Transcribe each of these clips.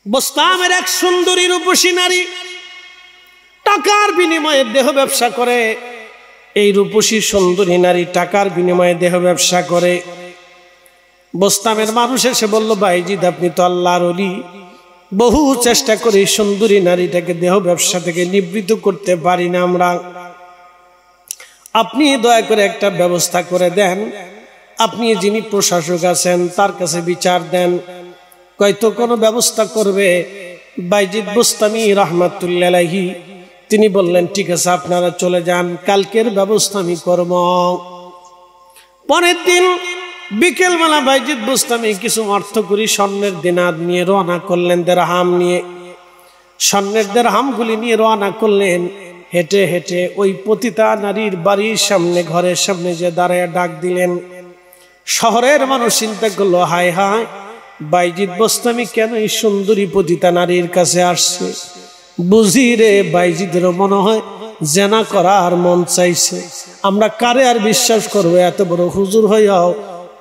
বোস্তামের এক সুন্দরী রূপসী নারী টাকার বিনিময়ে দেহ ব্যবসা করে। এই রূপসী সুন্দরী নারী টাকার বিনিময়ে দেহ ব্যবসা করে। বোস্তামের মানুষ এসে বলল, ভাইজিদ আপনি তো আল্লাহর ওলি, বহু চেষ্টা করে সুন্দরী নারীটাকে দেহ ব্যবসা থেকে নিবৃত্ত করতে পারি না আমরা, আপনি দয়া করে একটা ব্যবস্থা করে দেন, আপনি যিনি প্রশাসক আছেন তার কাছে বিচার দেন। হয়তো কোনো ব্যবস্থা করবে। বাইজিদ বোস্তামি রহমাতুল্লাহ আলাইহি তিনি বললেন, ঠিক আছে আপনারা চলে যান, কালকের ব্যবস্থা আমি করব। পরের দিন বিকেলবেলা বাইজিদ বোস্তামি কিছু অর্থ করি স্বর্ণের দিনার নিয়ে রওনা করলেন, দেরহাম নিয়ে। স্বর্ণের দেরহামগুলি নিয়ে রওনা করলেন। হেঁটে হেঁটে ওই পতিতা নারীর বাড়ির সামনে, ঘরের সামনে যে দাঁড়ায় ডাক দিলেন। শহরের মানুষ চিন্তা করলো, হায় হায়, বাইজিদ বোস্তামি কেন এই সুন্দরী পতিতা নারীর কাছে আসছে? বুঝি রে বাইজিদেরও মনে হয় জেনা করার মন চাইছে। আমরা কারে আর বিশ্বাস করবো? এত বড় হুজুর হইয়াও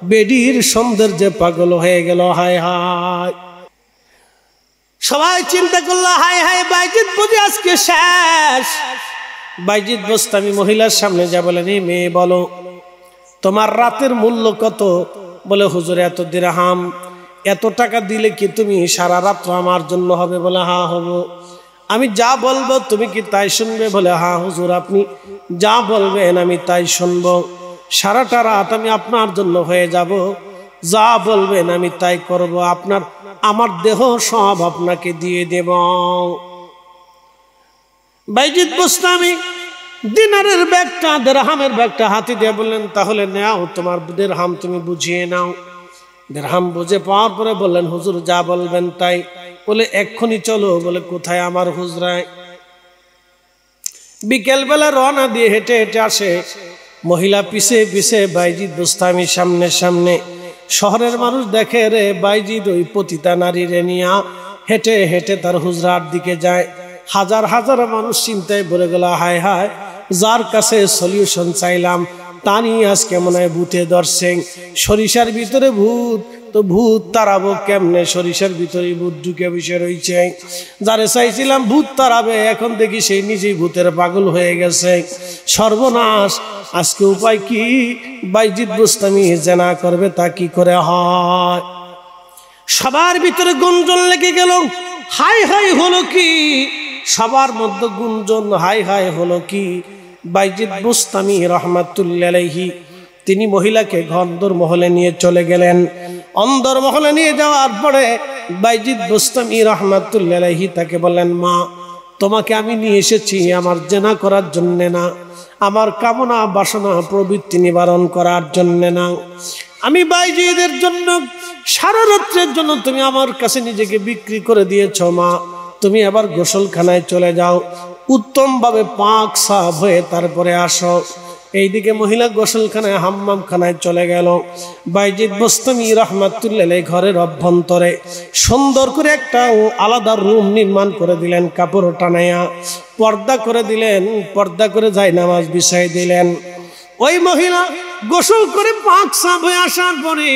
বেডির সৌন্দর্যে পাগল হয়ে গেল। হায় হায়, সবাই চিন্তা করলো, হায় হায়, বাইজিদ বুঝি আজকে শেষ। বাইজিদ বোস্তামি মহিলার সামনে যা বলেন, এই মেয়ে বলো তোমার রাতের মূল্য কত? বলে হুজুর এত দিরহাম। এত টাকা দিলে কি তুমি সারা রাত্র আমার জন্য হবে? বলে হ্যাঁ হব। আমি যা বলবো তুমি কি তাই শুনবে? বলে হ্যাঁ হুজুর, আপনি যা বলবেন আমি তাই শুনবো। সারাটা রাত আমি আপনার জন্য হয়ে যাব, যা বলবেন আমি তাই করব, আমার দেহ সব আপনাকে দিয়ে দেব। বাইজিদ বোস্তামি দিনারের ব্যাগটা, দেরহামের ব্যাগটা হাতে দিয়ে বললেন, তাহলে নাও তোমার দেরহাম, তুমি বুঝিয়ে নাও। দেরহাম বুঝে পাওয়ার পরে বললেন, হুজুর যা বলবেন তাই। বলে এক্ষুনি চলো। বলে কোথায়? আমার হুজরায়। বিকেল বেলা রওনা দিয়ে হেঁটে হেঁটে আসে। মহিলা পিছে পিছে, বাইজিদ বোস্তামির সামনে সামনে। শহরের মানুষ দেখে রে বাইজিদ ওই পতিতা নারীরে নিয়া হেঁটে হেঁটে তার হুজরার দিকে যায়। হাজার হাজার মানুষ চিন্তায় পড়ে গেল, হায় হায়, যার কাছে সলিউশন চাইলাম তা নিয়ে আজকে মনে হয় ভূতে ধরছে। সরিষার ভিতরে ভূত, তো ভূত তাড়াবো কেমনে? সরিষার ভিতরে ভূত ঢুকে বসে রয়েছে। যারে চাইছিলাম ভূত তাড়াবে, এখন দেখি সেই নিজেই ভূতের পাগল হয়ে গেছে। সর্বনাশ, আজকে উপায় কি? বাইজিদ বোস্তামি জেনা করবে, তা কি করে হয়? সবার ভিতরে গুঞ্জন লেগে গেল, হাই হাই হলো কি? সবার মধ্যে গুঞ্জন, হাই হাই হলো কি? বাইজিদ বোস্তামি রহমাতুল্লাহ আলাইহি তিনি মহিলাকে অন্দর মহলে নিয়ে চলে গেলেন। অন্দর মহলে নিয়ে যাওয়ার পরে বাইজিদ বোস্তামি রহমাতুল্লাহ আলাইহি তাকে বললেন, মা, তোমাকে আমি নিয়ে এসেছি আমার জেনা করার জন্য না, আমার কামনা বাসনা প্রবৃত্তি নিবারণ করার জন্য না। আমি বাইজিদের জন্য, সারা রাত্রের জন্য তুমি আমার কাছে নিজেকে বিক্রি করে দিয়েছ। মা, তুমি আবার গোসলখানায় চলে যাও, উত্তম ভাবে পাক সাফ হয়ে তারপরে আসো। এইদিকে মহিলা গোসলখানায়, হাম্মামখানায় চলে গেল। বাইজিদ বোস্তামি রহমাতুল্লাহ আলাইহি ঘরের অভ্যন্তরে সুন্দর করে একটা আলাদা রুম নির্মাণ করে দিলেন, কাপড় টানাইয়া পর্দা করে দিলেন, পর্দা করে জায়নামাজ বিছাই দিলেন। ওই মহিলা গোসল করে পাক সাফ হয়ে আসার পরে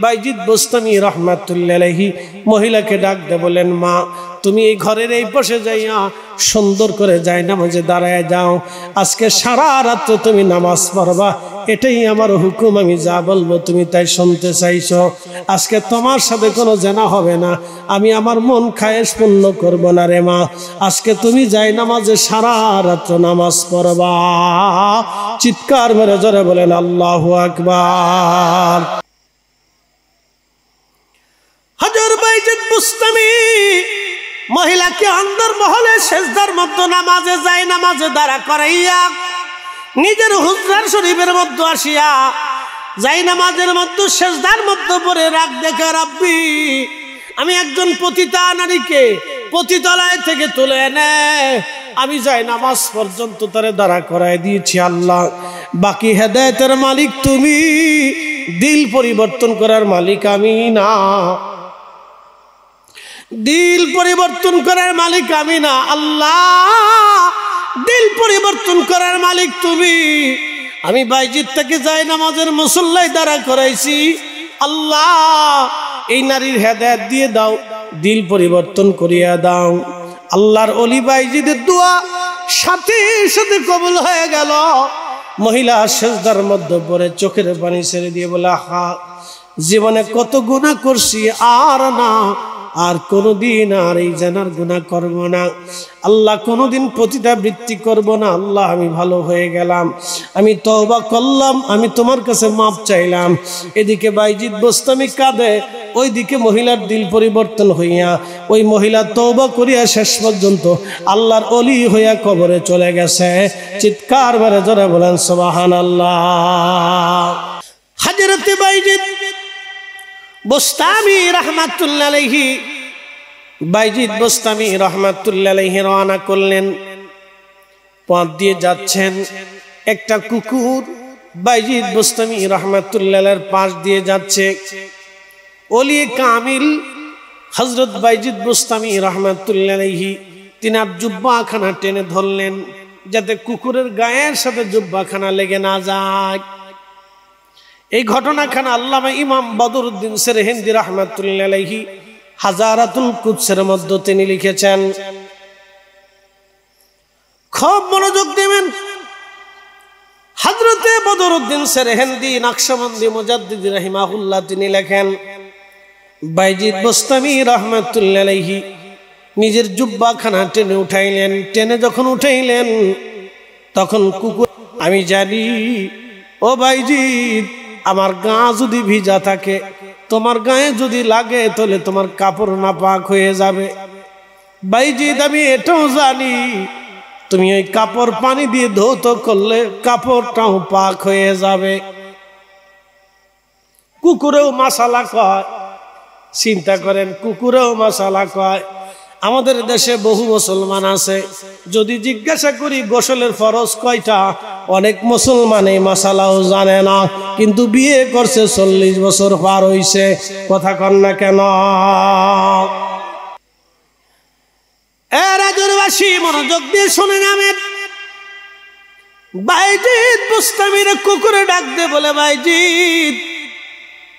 বাইজিদ বোস্তামি রহমাতুল্লাহ আলাইহি মহিলাকে ডাক দিয়ে বলেন, মা, তুমি এই ঘরের এই পাশে যাইয়া সুন্দর করে জায়নামাজে দাঁড়ায় যাও। আজকে সারা রাত তুমি নামাজ পড়বা, এটাই আমার হুকুম। আমি যা বলবো তুমি তাই শুনতে চাইছো। আজকে তোমার সাথে কোনো জেনা হবে না, আমি আমার মন খায়েশ পূর্ণ করবো না রে মা। আজকে তুমি জায়নামাজে সারা রাত নামাজ পড়বা। চিৎকার মেরে জোরে বলেন আল্লাহু আকবার। হযরত বাইজিদ বোস্তামি মহিলাকে অন্দর মহলে সেজদার মধ্যে নামাজে যায়, নামাজে দাঁড়া করাইয়া নিজের হুজরার শরীফের মধ্যে আসিয়া যাই নামাজের মধ্যে সেজদার মধ্যে পড়ে রাগ দেখে, রাব্বি, আমি একজন পতিতা নারীকে পতিতালয় থেকে তুলে এনে আমি যাই নামাজ পর্যন্ত তারে দাঁড়া করাই দিয়েছি। আল্লাহ, বাকি হেদায়েতের মালিক তুমি, দিল পরিবর্তন করার মালিক আমি না, দিল পরিবর্তন করার মালিক আমি না। আল্লাহ, দিল পরিবর্তন করার মালিক তুমি। আমি বাইজিদ থেকে যাই নামাজের মুসল্লায় দাঁড়া করাইছি। আল্লাহ, এই নারীর হেদায়েত দিয়ে দাও, দিল পরিবর্তন করিয়া দাও। আল্লাহর ওলি বাইজিদের দোয়া সাথে সাথে কবুল হয়ে গেল। মহিলা সেজদার মধ্যে পড়ে চোখের পানি ছেড়ে দিয়ে বলে, আহা, জীবনে কত গুনাহ করছি, আর না, আর কোনোদিন আর এই জানার গুনাহ করব না। আল্লাহ কোনোদিন পতিতাবৃত্তি করব না। আল্লাহ আমি ভালো হয়ে গেলাম, আমি তওবা করলাম, আমি তোমার কাছে মাপ চাইলাম। এদিকে বাইজিদ বোস্তামি কাঁদে, ওইদিকে মহিলার দিল পরিবর্তন হইয়া ওই মহিলা তওবা করিয়া শেষ পর্যন্ত আল্লাহর ওলি হইয়া কবরে চলে গেছে। চিৎকার মেরে জোরে বলেন সুবহানাল্লাহ। হযরত বাইজিদ বোস্তামি রাহমাতুল্লাহ আলাইহি, বাইজিদ বোস্তামি রাহমাতুল্লাহ আলাইহি রওনা করলেন। পথ দিয়ে যাচ্ছেন, একটা কুকুর বাইজিদ বোস্তামি রাহমাতুল্লাহ আলাইহির পাশ দিয়ে যাচ্ছে। ওলি কামিল হযরত বাইজিদ বোস্তামি রাহমাতুল্লাহ আলাইহি তিনার জুব্বাখানা টেনে ধরলেন, যাতে কুকুরের গায়ের সাথে জুব্বাখানা লেগে না যায়। এই ঘটনাখানা আল্লামা ইমাম বদরুদ্দিন সেরহিন্দি রাহমাতুল্লাহ আলাইহি হাজারাতুল কুদসের মধ্যে তিনি লিখেছেন। খুব মনোযোগ দিবেন। হযরতে বদরুদ্দিন সেরহিন্দি নকশবন্দি মুজাদ্দিদ রাহিমাহুল্লাহ তিনি লেখেন, বাইজিদ বোস্তামি রাহমাতুল্লাহ আলাইহি নিজের জুব্বাখানা টেনে উঠাইলেন। টেনে যখন উঠাইলেন তখন কুকুর, আমি জানি ও বাইজিদ, আমার গা যদি ভিজা থাকে, তোমার গায়ে যদি লাগে, তাহলে তোমার কাপড় নাপাক হয়ে যাবে। বাইজিদ, আমি এটাও জানি তুমি ওই কাপড় পানি দিয়ে ধৌত করলে কাপড়টাও পাক হয়ে যাবে। কুকুরেও মাসালা কয়, চিন্তা করেন, কুকুরেও মাসালা কয়। আমাদের দেশে বহু মুসলমান আছে, যদি জিজ্ঞাসা করি গোসলের ফরজ কয়টা, অনেক মুসলমান এই মাসালাও জানে না, কিন্তু বিয়ে করছে 40 বছর পার হইছে। কথা কন না কেন? রাজুরবাসী মনোযোগ দিয়ে শুনে নামেন। বাইজিদ বোস্তামির কুকুরে ডাক দে বলে, বাইজিদ,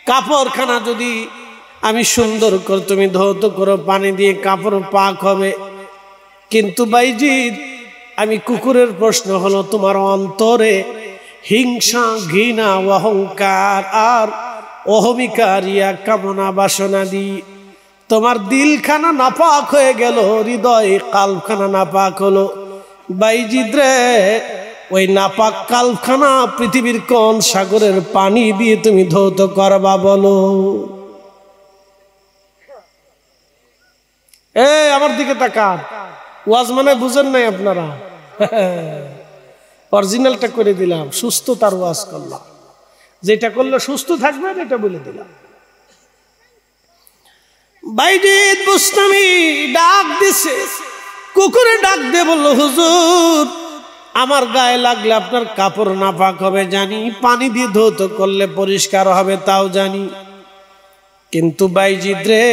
কাপড়খানা যদি আমি সুন্দর করে তুমি ধৌত করো, পানি দিয়ে কাপড় পাক হবে। কিন্তু বাইজিদ, আমি কুকুরের প্রশ্ন হলো, তোমার অন্তরে হিংসা, ঘৃণা, অহংকার আর অহমিকার ইয়া কামনা বাসনা দি তোমার দিলখানা নাপাক হয়ে গেল, হৃদয় কালখানা নাপাক হলো। বাইজিদ রে, ওই নাপাক কালখানা পৃথিবীর কোন সাগরের পানি দিয়ে তুমি ধৌত করবা বলো? আমার দিকে তাকান। ওয়াজ মানে বুঝেন নাই আপনারা? অরিজিনালটা করে দিলাম, সুস্থতার ওয়াজ করলাম। যেটা করলে সুস্থ থাকবেন এটা বলে দিলাম। বাইজিদ বোস্তামি ডাক দিছে, কুকুরে ডাক দিয়ে বলল, হুজুর, আমার গায়ে লাগলে আপনার কাপড় নাপাক হবে জানি, পানি দিয়ে ধৌত করলে পরিষ্কার হবে তাও জানি, কিন্তু বাইজিদ রে,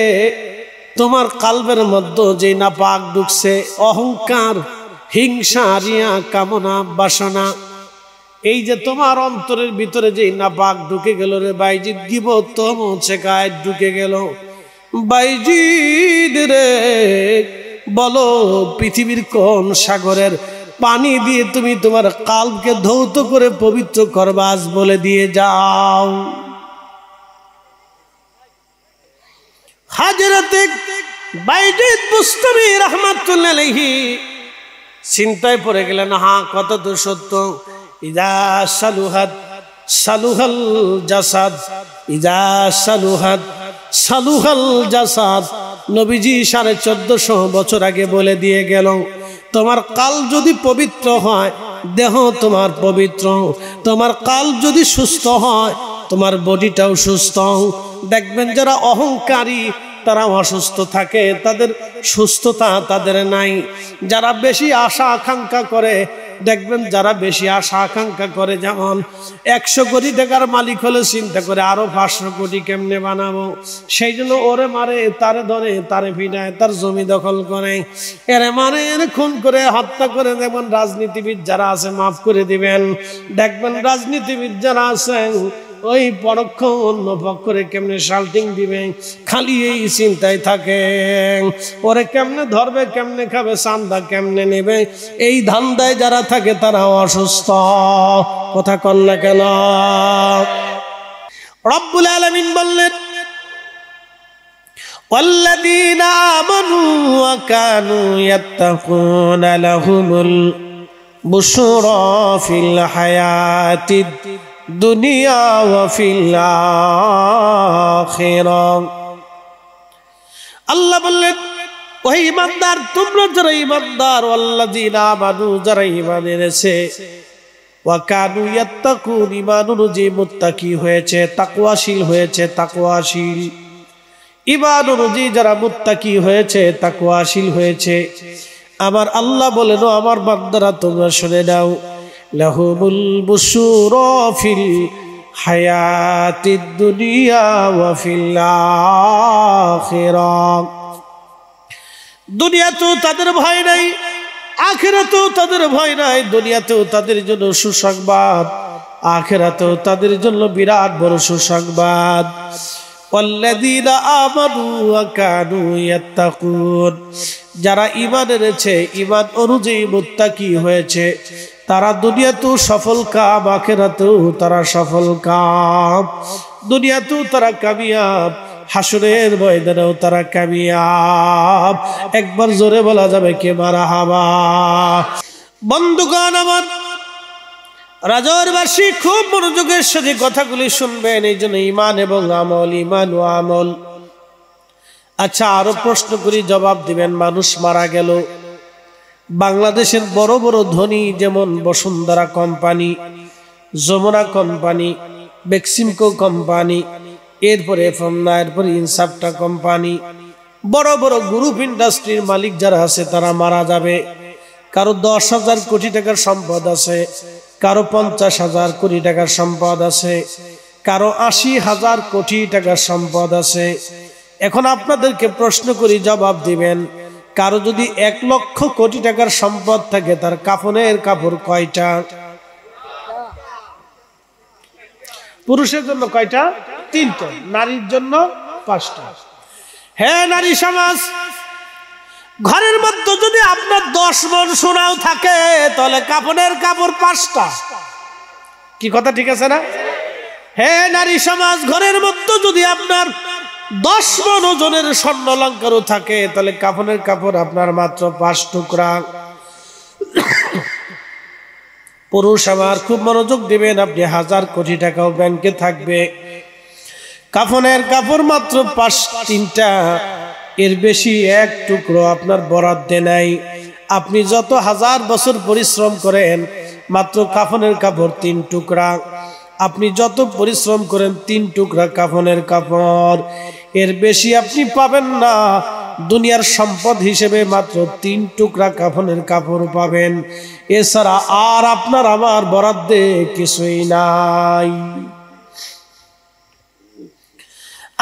তোমার কালবের মধ্যে যে নাপাক ঢুকছে, অহংকার, হিংসা, রিয়া, কামনা, বাসনা, এই যে তোমার অন্তরের ভিতরে যে নাপাক ঢুকে গেল রে বাইজিদ, গীবত, শেকায়েত ঢুকে গেল। বাইজিদ রে, বলো পৃথিবীর কোন সাগরের পানি দিয়ে তুমি তোমার কালবকে ধৌত করে পবিত্র করবা, আজ বলে দিয়ে যাও। হযরতে বাইজিদ বোস্তামি রাহমাতুল্লাহ আলাইহি চিন্তায় পড়ে গেলেন, হ্যাঁ, কত তো সত্য। ইজা সালুহাত সালুহাল জাসাদ, ইজা সালুহাত সালুহাল জাসাদ। নবীজি 1450 বছর আগে বলে দিয়ে গেল, তোমার কাল যদি পবিত্র হয়, দেহ তোমার পবিত্র। তোমার কাল যদি সুস্থ হয়, তোমার বডিটাও সুস্থ। দেখবেন যারা অহংকারী তারা অসুস্থ থাকে, তাদের সুস্থতা তাদের নাই। যারা বেশি আশা আকাঙ্ক্ষা করে, দেখবেন যারা বেশি আশা আকাঙ্ক্ষা করে, যেমন 100 কোটি টাকার মালিক হলে চিন্তা করে আরো 500 কোটি কেমনে বানাবো, সেই জন্য ওরে মারে, তারে ধরে, তারে পিটায়, তার জমি দখল করে, এরে মারে, এর খুন করে, হত্যা করে। যেমন রাজনীতিবিদ যারা আছে, মাফ করে দিবেন, দেখবেন রাজনীতিবিদ যারা আছেন ওই পরোক্ষ অন্য পক্ষরে কেমনে শাল্টিং দিবে, খালি এই চিন্তায় থাকে। ওরে কেমনে ধরবে, কেমনে খাবে, চান্দা কেমনে নেবে, এই ধান্দায় যারা থাকে তারা অসুস্থ। কথা কন না কেন? রব্বুল আলামিন বললেন والذين آمنوا وكانوا يتقون لهم البشرى في الحياة الدنيا وفي الآخرة। আল্লাহ বললেন ওই ঈমানদার, তোমরা যারা ঈমানদার, والذين آمنوا যারা ঈমান এনেছে, ওয়া কানু ইয়াত্তাকুন ঈমান অনুযায়ী মুত্তাকি হয়েছে, তাকওয়াশীল হয়েছে, তাকওয়াশীল ঈমান অনুযায়ী যারা মুত্তাকি হয়েছে, তাকওয়াশীল হয়েছে, আমার আল্লাহ বলেন আমার বান্দারা তোমরা শুনে নাও, লাহুমুল বুশুরা ফিল হায়াতিদ দুনিয়া ওয়া ফিল আখিরাহ। দুনিয়াতেও তাদের ভয় নাই, আখিরাতেও তাদের ভয় নাই। দুনিয়াতেও তাদের জন্য সুসংবাদ, আখিরাতেও তাদের জন্য বিরাট বড় সুসংবাদ। ওয়াল্লাযীনা আমানু ওয়া কানু ইয়াত্তাকুন, যারা ঈমান এনেছে, ঈমান অনুযায়ী মুত্তাকি হয়েছে, তারা দুনিয়াতেও সফল কাম, আখিরাতেও তারা সফল কাম। দুনিয়াতেও তারা কামিয়াব, হাসরের ময়দানেও তারা কামিয়াব। একবার জোরে বলা যাবে কে মারহাবা। বন্ধুগণ আমার, রাজৌরবাসী খুব মনোযোগের সাথে কথাগুলি শুনবেন, এই জন্য ঈমান এবং আমল, ঈমান ও আমল। আচ্ছা, আরো প্রশ্ন করি, জবাব দিবেন। মানুষ মারা গেল, বাংলাদেশের বড় বড় ধনী যেমন Bashundhara company, Jamuna company, Beximco company, এরপরে ফমনা, এরপরে ইনসাফটা কোম্পানি, বড় বড় গ্রুপ ইন্ডাস্ট্রির মালিক যারা আছে তারা মারা যাবে। কারো 10,000 কোটি টাকার সম্পদ আছে, কারো 50,000 কোটি টাকার সম্পদ আছে, কারো 80,000 কোটি টাকার সম্পদ আছে। এখন আপনাদেরকে প্রশ্ন করি, জবাব দিবেন। কারো যদি 1 লক্ষ কোটি টাকার সম্পদ থাকে, তার কাফনের কাপড় কয়টা? পুরুষের জন্য কয়টা? 3টা, নারীর জন্য 5টা। হ্যাঁ নারী সমাজ, ঘরের মধ্যে যদি আপনার 10 মণ সোনাও থাকে, তাহলে কাফনের কাপড় 5টা। কি কথা ঠিক আছে না? হ্যাঁ নারী সমাজ, ঘরের মধ্যে যদি আপনার 10 মণ ওজনের স্বর্ণ অলংকারও থাকে, তাহলে কাফনের কাপড় আপনার মাত্র 5 টুকরা। পুরুষ আমার, খুব মনোযোগ দিবেন, আপনি 1000 কোটি টাকাও ব্যাংকে থাকবে, কাফনের কাপড় মাত্র 3টা, এর বেশি 1 টুকরো আপনার বরাদ্দে নাই। আপনি যত 1000 বছর পরিশ্রম করেন, মাত্র কাফনের কাপড় 3 টুকরা। আপনি যত পরিশ্রম করেন, 3 টুকরা কাফনের কাপড়, এর বেশি আপনি পাবেন না। দুনিয়ার সম্পদ হিসেবে মাত্র 3 টুকরা কাফনের কাপড় পাবেন, এছাড়া আর আপনার আমার বরাদ্দে কিছুই নাই।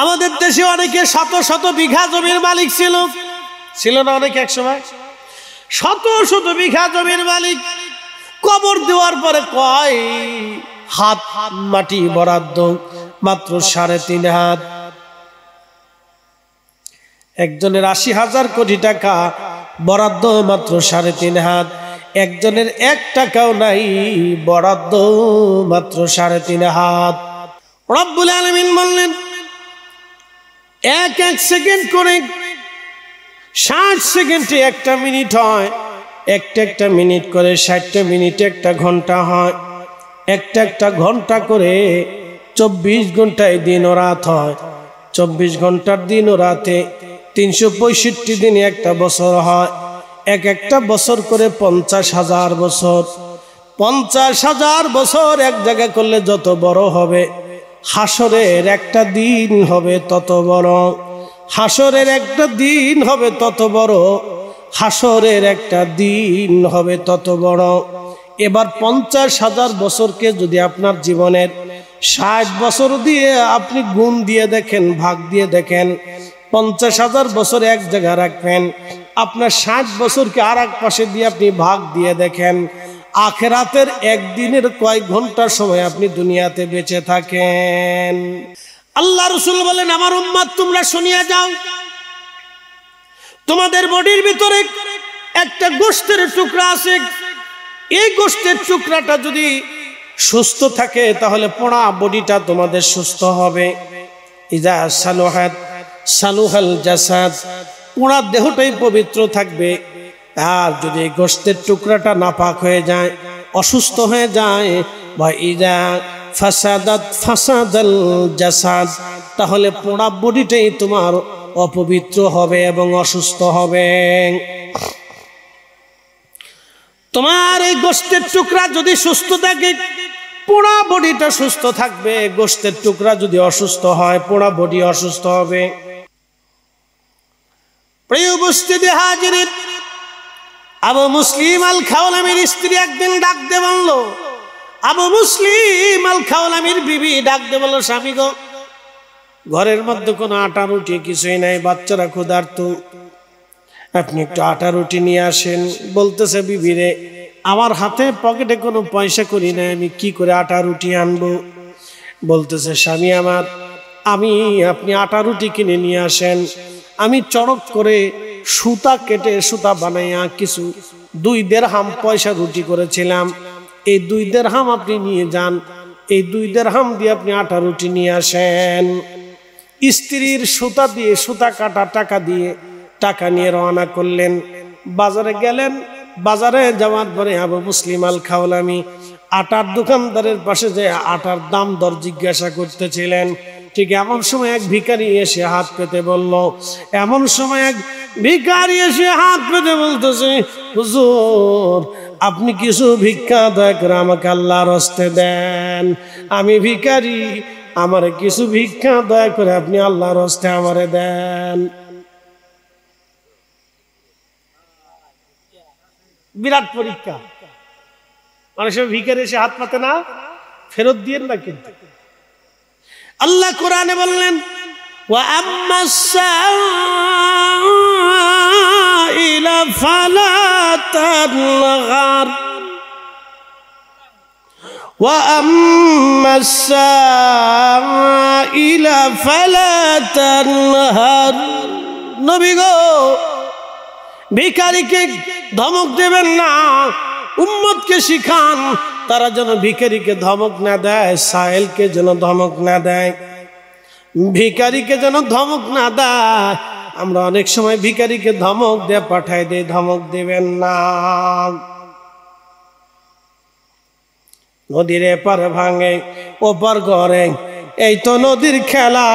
আমাদের দেশে অনেকে শত শত বিঘা জমির মালিক ছিল না? অনেকে এক সময় শত শত বিঘা জমির মালিক। কবর দেওয়ার পরে কয় হাত মাটি বরাদ্দ? মাত্র 3.5 হাত। একজনের 80,000 কোটি টাকা বরাদ্দ, মাত্র 3.5 হাত। একজনের 1 টাকাও নাই বরাদ্দ, মাত্র 3.5 হাত। রব্বুল আলামিন বললেন, 1 সেকেন্ড করে 60 সেকেন্ডে 1টা মিনিট হয়, একটা মিনিট করে 60টা মিনিটে 1টা ঘন্টা হয়, একটা ঘন্টা করে 24 ঘন্টায় দিন ও রাত হয়। 24 ঘন্টার দিন ও রাতে 365 দিনে 1টা বছর হয়। একটা বছর করে 50,000 বছর। 50,000 বছর এক জায়গায় করলে যত বড় হবে, হাসরের একটা দিন হবে তত বড়। হাসরের একটা দিন হবে তত বড়, হাসরের একটা দিন হবে তত বড়। এবার 50,000 বছরকে যদি আপনার জীবনের 60 বছর দিয়ে আপনি গুণ দিয়ে দেখেন, ভাগ দিয়ে দেখেন, 50,000 বছর এক জায়গায় রাখবেন, আপনার 60 বছরকে আর এক পাশে দিয়ে আপনি ভাগ দিয়ে দেখেন, আখিরাতের একদিনের কয়েক ঘন্টা সময় আপনি দুনিয়াতে বেঁচে থাকেন। আল্লাহ রাসূল বলেন, আমার উম্মত তোমরা শুনিয়া যাও, তোমাদের বডির ভিতরে একটা গোশতের টুকরা আছে, এই গোশতের টুকরাটা যদি সুস্থ থাকে তাহলে পোড়া বডিটা তোমাদের সুস্থ হবে। ইজা সালুহাত সালুহাল জাসাদ, পোড়া দেহটাই পবিত্র থাকবে। আর যদি গোশতের টুকরাটা নাপাক হয়ে যায়, অসুস্থ হয়ে যায়, বা ইজা ফাসাদাত ফাসাদাল জাসাদ, তাহলে পোড়া বডিটাই তোমার অপবিত্র হবে এবং অসুস্থ হবে। তোমার এই গোশতের টুকরা যদি সুস্থ থাকে, পোড়া বডিটা সুস্থ থাকবে। গোশতের টুকরা যদি অসুস্থ হয়, পোড়া বডি অসুস্থ হবে। প্রিয় উপস্থিতি হাজিরিন, আবু মুসলিম আল খাওলামির স্ত্রী একদিন ডাক দিয়ে বলল, আবু মুসলিম আল খাওলামির বিবি ডাক দিয়ে বলল, স্বামী গো, ঘরের মধ্যে কোনো আটা রুটি কিছুই নাই, বাচ্চারা ক্ষুধার্ত, আপনি একটু আটা রুটি নিয়ে আসেন। বলতেছে, বিবিরে, আমার হাতে পকেটে কোনো পয়সা করি নাই, আমি কি করে আটা রুটি আনবো? বলতেছে, স্বামী আমার, আপনি আটা রুটি কিনে নিয়ে আসেন, আমি চড়ক করে সুতা কেটে সুতা বানাইয়া কিছু 2 দিরহাম পয়সা রুটি করেছিলাম, এই 2 দিরহাম আপনি নিয়ে যান, এই 2 দিরহাম দিয়ে আপনি আটা রুটি নিয়ে আসেন। স্ত্রীর সুতা দিয়ে সুতা কাটা টাকা দিয়ে টাকা নিয়ে রওনা করলেন, বাজারে গেলেন। বাজারে যাওয়ার পরে আবু মুসলিম আল খাওলামি আটার দোকানদারের পাশে যে আটার দাম দর জিজ্ঞাসা করতেছিলেন। ঠিক এমন সময় এক ভিখারি এসে হাত পেতে বলল, এমন সময় এক ভিখারি এসে হাত পেতে বলতেছে, হুজুর, আপনি কিছু ভিক্ষা দয়া করে আমাকে আল্লাহর হস্তে দেন, আমি ভিখারি, আমারে কিছু ভিক্ষা দয়া করে আপনি আল্লাহর হস্তে আমারে দেন। বিরাট পরীক্ষা, অনেক সময় ভিখারি এসে হাত পাতে না, ফেরত দিয়ে না। কিন্তু আল্লাহ কোরআনে বললেন, ওয়া আম্মাস সাইলা ফালা তানহার ওয়া আম্মাস সাইলা ফালা তানহার। নবী গো, ভিখারিকে ধমক দেবেন না, উম্মতকে শিখান তারা যেন ভিখারিকে ধমক না দেয়, সাইলকে যেন ধমক না দেয়, ভিখারিকে যেন ধমক না দেয়। আমরা অনেক সময় ভিখারিকে ধমক দিয়ে পাঠাই দেই, ধমক দেবেন না। নদীর এপার ভাঙে ওপার গড়ে, এই তো নদীর খেলা,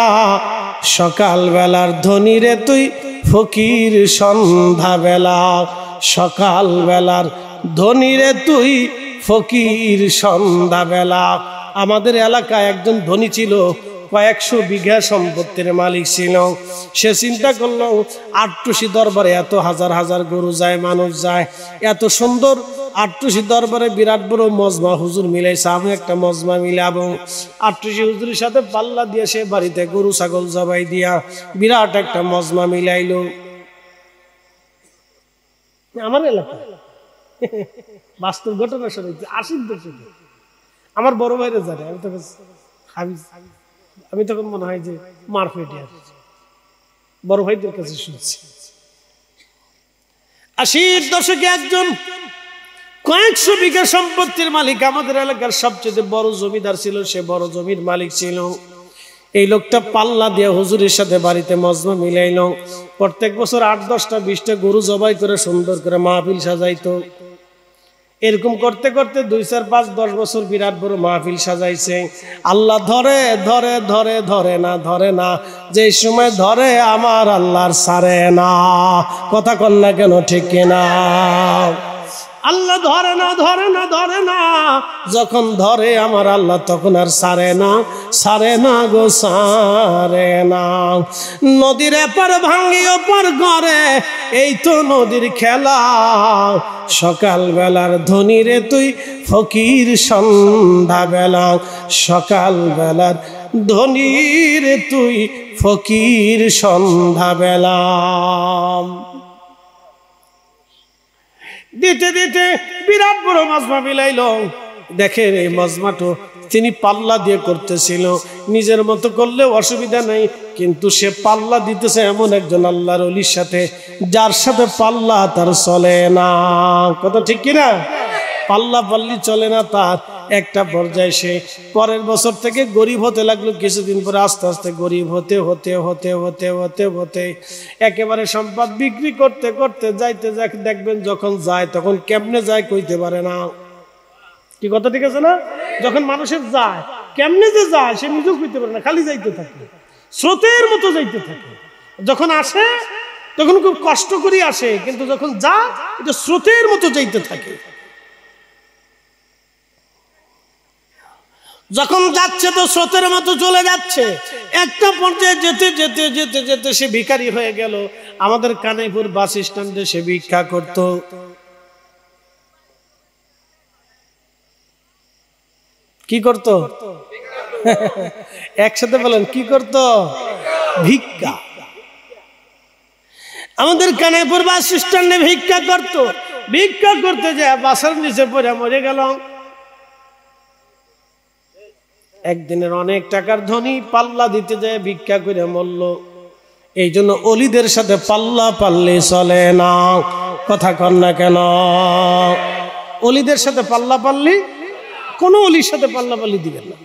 সকাল বেলার ধনী রে তুই ফকির সন্ধ্যা বেলা, সকাল বেলার ধনী রে তুই ফকির সন্ধ্যা বেলা। আমাদের এলাকায় একজন ধনী ছিল, কয়েকশো বিঘা সম্পত্তির মালিক ছিল। সে চিন্তা করলো, আটটুসি দরবারে এত হাজার হাজার গরু যায়, মানুষ যায়, এত সুন্দর আটটুসি দরবারে বিরাট বড় মজমা হুজুর মিলাইছে, আমি একটা মজমা মিলাবো। আটটুসি হুজুরের সাথে পাল্লা দিয়ে সে বাড়িতে গরু ছাগল জবাই দিয়া বিরাট একটা মজমা মিলাইলো। আমার এলাকা বাস্তব ঘটনা শুনেছি, 80 দশকে আমার বড় ভাইরা জানে, আমি তখন মনে হয় যে মারফেটে আসছি, বড় ভাইদের কাছে শুনছি। 80 দশকে একজন কয়েকশো বিঘা সম্পত্তির মালিক, আমাদের এলাকার সবচেয়ে বড় জমিদার ছিল, সে বড় জমির মালিক ছিল। এই লোকটা পাল্লা দিয়ে হুজুরের সাথে বাড়িতে মজমা মিলাইল। প্রত্যেক বছর 8-10টা 20টা গরু জবাই করে সুন্দর করে মাহফিল সাজাইতো। এরকম করতে করতে 2-4-5-10 বছর বিরাট বড় মাহফিল সাজাইছে। আল্লাহ ধরে ধরে ধরে ধরে না, ধরে না, যে সময় ধরে আমার আল্লাহর সারে না। কথা কন না কেন, ঠিক কিনা? আল্লাহ ধরে না, ধরে না, ধরে না। যখন ধরে আমার আল্লাহ তখন আর সারে না, সারে না গো, সারে না। নদীর এপার ভাঙ্গি ওপার ঘরে, এই তো নদীর খেলা। সকাল বেলার ধনী রে তুই ফকির সন্ধ্যা বেলা, সকাল বেলার ধনী রে তুই ফকির সন্ধ্যা বেলা। দিতে দিতে বিরাট বড় মাজমা বিলাইল। দেখেন এই মাজমাটো তিনি পাল্লা দিয়ে করতেছিল, নিজের মতো করলেও অসুবিধা নাই, কিন্তু সে পাল্লা দিতেছে এমন একজন আল্লাহর ওলির সাথে, যার সাথে পাল্লা তার চলে না। কত ঠিক কিনা? পাল্লা পাল্লি চলে না তার। একটা পর্যায়ে সে পরের বছর থেকে গরিব হতে লাগলো, কিছুদিন পরে আস্তে আস্তে গরিব হতে হতে হতে হতে হতে হতে একেবারে সম্পদ বিক্রি করতে করতে যাইতে দেখবেন যখন যায় তখন কেমনে যায় কইতে পারে না। কি কথা ঠিক আছে না? যখন মানুষের যায় কেমনে যে যায় সে নিজেও কইতে পারে না, খালি যাইতে থাকে, স্রোতের মতো যাইতে থাকে। যখন আসে তখন খুব কষ্ট করে আসে, কিন্তু যখন যায় এটা স্রোতের মতো যাইতে থাকে। যখন যাচ্ছে তো স্রোতের মতো চলে যাচ্ছে, একটা পর্যায়ে যেতে যেতে যেতে যেতে সে ভিখারি হয়ে গেল। আমাদের কানাইপুর বাস স্ট্যান্ডে সে ভিক্ষা করত। কি করত? একসাথে বলেন, কি করত? ভিক্ষা। আমাদের কানাইপুর বাস স্ট্যান্ডে ভিক্ষা করত। ভিক্ষা করতে যায় বাসের নিচে পড়ে মরে গেল। একদিনের অনেক টাকার ধনী পাল্লা দিতে যায় ভিক্ষা করে মরল। এই জন্য অলিদের সাথে পাল্লা পাল্লি চলে না। কথা কন না কেন? অলিদের সাথে পাল্লা পাল্লি, কোন অলির সাথে পাল্লা পাল্লি দিবেন না।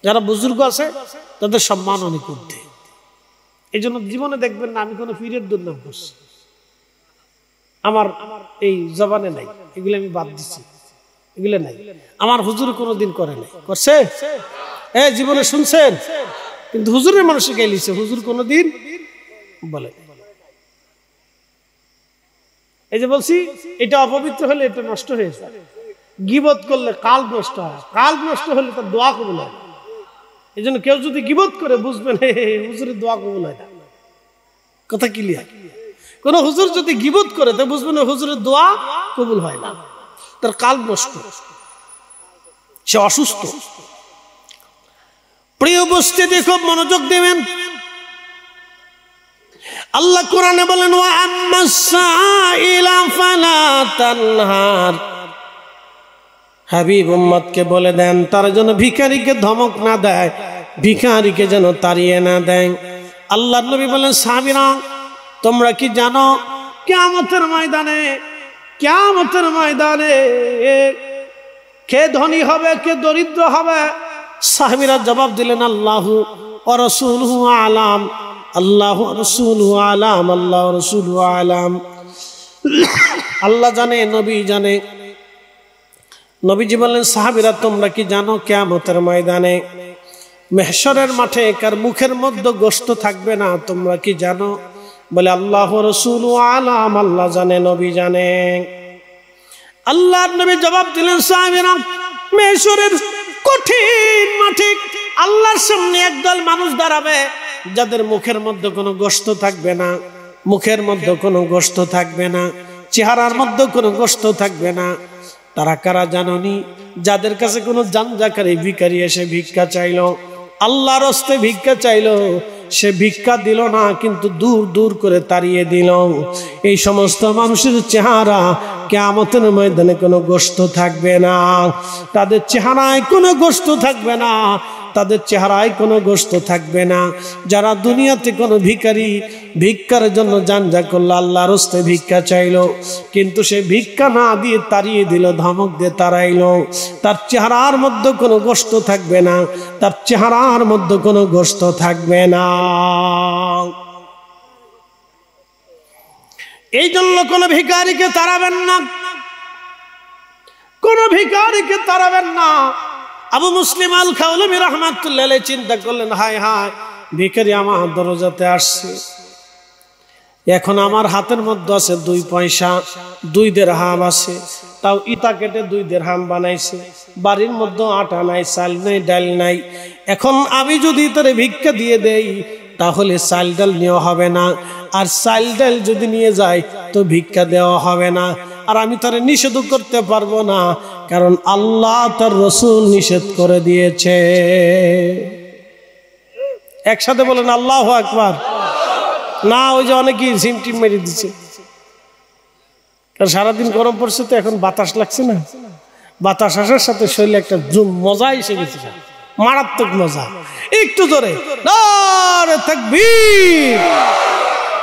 যারা বুজুর্গ আছে তাদের সম্মান অনেক করতে। এই জন্য জীবনে দেখবেন না আমি কোনো পীরের দুর্নাম করছি, আমার এই জবানে নাই, এগুলো আমি বাদ দিচ্ছি, এগুলো নাই। আমার হুজুর কোনোদিন করে নাই, করছে? জীবনে শুনছেন? কিন্তু হুজুরের মানুষে গাইলিছে, হুজুর কোনোদিন বলে। এই যে বলছি এটা অপবিত্র হলে এটা নষ্ট হয়ে যায়। গীবত করলে কাল নষ্ট হয়, কাল নষ্ট হলে তার দোয়া কবুল হয়। এই জন্য কেউ যদি গীবত করে বুঝবেন হুজুরের দোয়া কবুল হয় না। কথা ক্লিয়ার? কোন হুজুর যদি গীবত করে তা বুঝবেন হুজুরের দোয়া কবুল হয় না, তার কাল নষ্ট, সে অসুস্থ। প্রিয় উপস্থিতি, খুব মনোযোগ দেবেন। আল্লাহ কোরআনে বলেন, ওয়া আম্মাস সাইলা ফালা তানহার। হাবিব উম্মতকে বলে দেন তার জন্য ভিখারিকে ধমক না দেয়, ভিখারিকে যেন তাড়িয়ে না দেয়। আল্লাহর নবী বলেন, সাহাবীরা তোমরা কি জানো কিয়ামতের ময়দানে, কিয়ামতের ময়দানে কে ধনী হবে কে দরিদ্র হবে? সাহাবীরা জবাব দিলেন, আল্লাহু ওয়া রাসূলুহু আলাম, আল্লাহু ওয়া রাসূলুহু আলাম, আল্লাহ ওয়া রাসূলুহু আলাম। আল্লাহ জানে, নবী জানে। নবীজি বললেন, সাহাবীরা তোমরা কি জানো কিয়ামতের ময়দানে মাহশরের মাঠে কার মুখের মধ্যে গোশত থাকবে না? তোমরা কি জানো? বলে আল্লাহ ওয়া রাসূলুহু আলাম, আল্লাহ জানে, নবী জানে। আল্লাহর নবী জবাব দিলেন, সাহাবীরা মাহশরের কঠিন মাঠে আল্লাহর সামনে একদল মানুষ দাঁড়াবে যাদের মুখের মধ্যে কোনো গোশত থাকবে না, মুখের মধ্যে কোনো গোশত থাকবে না, চেহারার মধ্যে কোনো গোশত থাকবে না। তারা কারা জানোনি? যাদের কাছে কোনো জানজাকারী ভিখারি এসে ভিক্ষা চাইলো, আল্লাহর হস্তে ভিক্ষা চাইলো, সে ভিক্ষা দিল না কিন্তু দূর দূর করে তাড়িয়ে দিল। এই সমস্ত মানুষের চেহারা কিয়ামতের ময়দানে কোনো গোশত থাকবে না, তাদের চেহারায় কোনো গোশত থাকবে না, তাদের চেহারায় কোনো গোশত থাকবে না। যারা দুনিয়াতে কোনো ভিখারি ভিক্ষার জন্য জানজা করলো, আল্লাহর হস্তে ভিক্ষা চাইলো, কিন্তু সে ভিক্ষা না দিয়ে তাড়িয়ে দিল, ধমক দিয়ে তাড়াইলো, তার চেহারার মধ্যে কোনো গোশত থাকবে না, তার চেহারার মধ্যে কোনো গোশত থাকবে না। এই জন্য কোনো ভিখারিকে তাড়াবেন না, কোনো ভিখারিকে তাড়াবেন না। আবু মুসলিম আল খাওলামি রাহমাতুল্লাহ আলাইহি চিন্তা করলেন, হায় হায়, ভিখারি আমার দরজাতে আসছে, এখন আমার হাতের মধ্যে আছে 2 পয়সা, 2 দিরহাম আছে, তাও ইটা কেটে 2 দিরহাম বানাইছে, বাড়ির মধ্যে আটা নাই, চাল নাই, ডাল নাই। এখন আমি যদি তোরে ভিক্ষা দিয়ে দেই তাহলে চাল ডাল নেওয়া হবে না, আর চাল ডাল যদি নিয়ে যায় তো ভিক্ষা দেওয়া হবে না, আর আমি তারে নিষেধ করতে পারবো না, কারণ আল্লাহ তার রাসূল নিষেধ করে দিয়েছে। একসাথে বলেন আল্লাহু আকবার। না ওই যে অনেকেই সিমটিম মেরে দিচ্ছে, কারণ সারাদিন গরম পড়ছে তো এখন বাতাস লাগছে না, বাতাস আসার সাথে শরীরে একটা মজা এসে গেছে, মারাত্মক মজা। একটু জোরে নারে তাকবীর।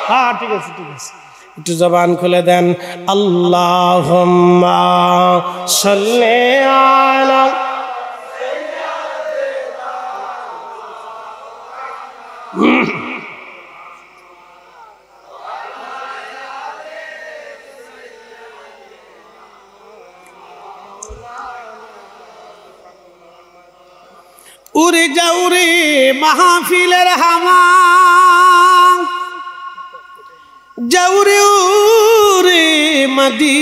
হ্যাঁ ঠিক আছে ঠিক আছে, একটু জবান খুলে দেন। আল্লাহুম্মা সাল্লি আলা উড়ে যাউরে মাহফিলের হাওয়া, যাউরে উড়ে মদিনায়,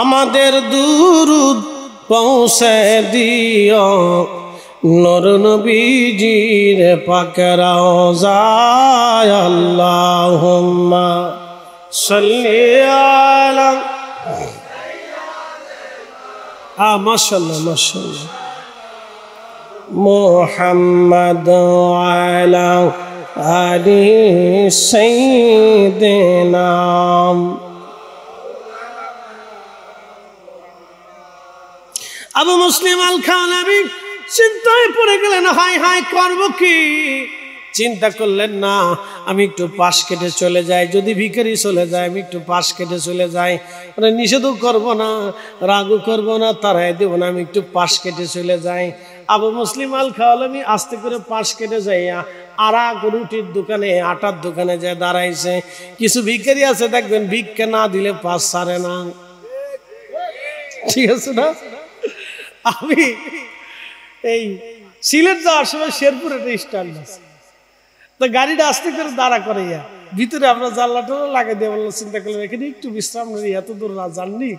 আমাদের দুরুদ পৌঁছে দিও নূর নবীজির পাক রওজায়। আল্লাহুম্মা সাল্লি আলা মাশাআল্লাহ মাশাআল্লাহ মুহাম্মদ আলা আলি সাইয়্যিদিনা। আবু মুসলিম আল খানাবী চিন্তায় পড়ে গেলেন, হাই হাই করবো কি? চিন্তা করলেন না, আমি একটু পাশ কেটে চলে যাই, যদি ভিখারি চলে যায় আমি একটু পাশ কেটে চলে যাই, মানে নিষেধও করবো না, রাগও করবো না, তারাই দেবো না, আমি একটু পাশ কেটে চলে যাই। আবু মুসলিম আল খাওয়ালামি আস্তে করে পাশ কেটে যাইয়া আর এক রুটির দোকানে, আটার দোকানে যায় দাঁড়াইছে। কিছু ভিখারি আছে দেখবেন ভিক্ষা না দিলে পাশ ছাড়ে না, ঠিক আছে না? আমি এই সিলেট যাওয়ার সময় শেরপুর একটা স্ট্যান্ড আছে, তো গাড়িটা আস্তে করে দাঁড়া করাইয়া ভিতরে আমরা জানলাটা লাগিয়ে দিয়ে বললাম, চিন্তা করলাম এখানে একটু বিশ্রাম নেই, এত দূর না জাননি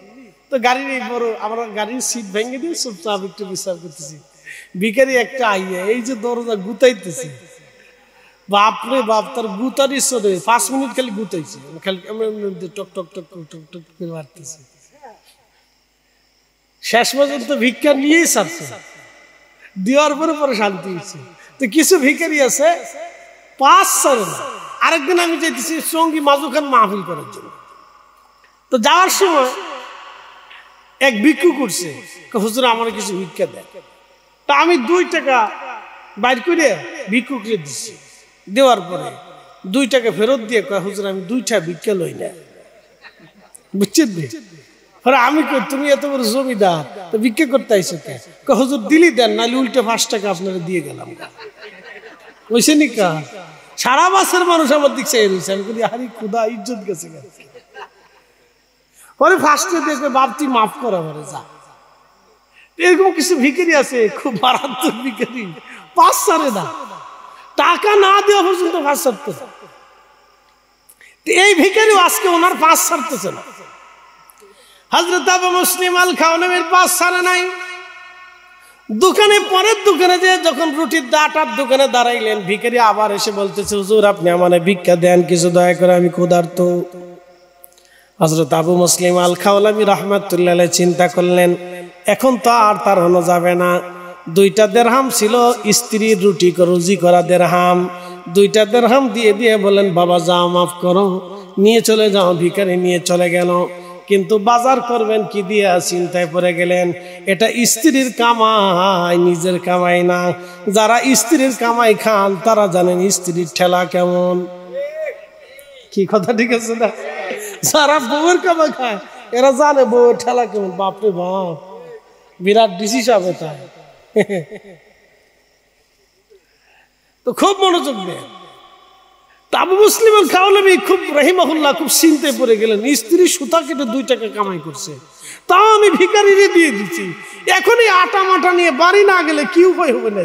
তো গাড়ির এই বড় আমরা গাড়ির সিট ভেঙে দিয়ে চুপচাপ একটু বিশ্রাম করতেছি। ভিখারি একটা আইয়া এই যে দরজা গুতাইতেছে, বাপরে বাপ, তার গুতার ইচ্ছে 5 মিনিট খালি গুতাইছে, খালি টক টক টক টক টক করে মারতেছে। শেষ পর্যন্ত ভিক্ষা নিয়েই ছাড়ছে, দেওয়ার পরে পরে শান্তি হয়েছে। তো কিছু ভিখারি আছে পাঁচ ছাড়ে না। আরেকদিন আমি যেতেছি সঙ্গী মাজু খান মাহফিল করার জন্য, তো যাওয়ার সময় এক ভিক্ষু করছে, হুজুর আমার কিছু ভিক্ষা দেয়। তা আমি 2 টাকা বাইর করে ভিক্ষুকে দিচ্ছি, দেওয়ার পরে 2 টাকা ফেরত দিয়ে কয়, হুজুর আমি 2টা ভিক্ষা লই না, বুঝছেন? আমি কই তুমি এত বড় জমিদার, তো ভিক্ষা করতে আইসো কে? হুজুর দিলি দেন, নাহলে উল্টে 5 টাকা আপনারা দিয়ে গেলাম। বুঝছে নি কা? সারা বছর মানুষ আমার দিক চেয়ে রয়েছে, আমি বলি আরে খুদা ইজ্জত গেছে গেছে। পরে ফার্স্টে দেখবে বাপ তুই মাফ করা পারে যা। এরকম কিছু ভিখারি আছে খুব মারাত্মক ভিখারি, পাঁচ ছাড়ে না, টাকা না দেওয়া পর্যন্ত 5 ছাড়তেছে। এই ভিখারি আজকে ওনার 5 ছাড়তেছে না। হযরত আবু মুসলিম আল খাওয়ালামির 5 ছাড়ে নাই। দোকানে পরের দোকানে যে যখন রুটির আটার দোকানে দাঁড়াইলেন, ভিখারি আবার এসে বলতেছে, হুজুর আপনি আমারে ভিক্ষা দেন কিছু দয়া করে, আমি ক্ষুধার্ত। হযরত আবু মুসলিম আল খাওয়ালামি রাহমাতুল্লাহ আলাইহি চিন্তা করলেন, এখন তো আর তার হনো যাবে না। 2টা দিরহাম ছিল স্ত্রীর রুটি রুজি করা দিরহাম, 2টা দিরহাম দিয়ে দিয়ে বলেন, বাবা যাও মাফ করো, নিয়ে চলে যাও। ভিখারি নিয়ে চলে গেল, কিন্তু বাজার করবেন কি দিয়ে চিন্তায় পড়ে গেলেন। এটা স্ত্রীর কামাই, নিজের কামাই না। যারা স্ত্রীর কামাই খান তারা জানেন স্ত্রীর ঠেলা কেমন। কি কথা ঠিক আছে না? যারা বউয়ের কামাই খায় এরা জানে বউয়ের ঠেলা কেমন। বাপরে বাপ, বিরাট ডিসিশন এটা। তো খুব মনোযোগ দেন। আবু মুসলিম আল খাওয়ালামি খুব রাহিমাহুল্লাহ খুব চিন্তায় পড়ে গেলেন, স্ত্রী সুতা কেটে 2 টাকা কামাই করছে, তাও আমি ভিখারিরে দিয়ে দিচ্ছি। এখনই আটা মাটা নিয়ে বাড়ি না গেলে কি উপায় হবে না?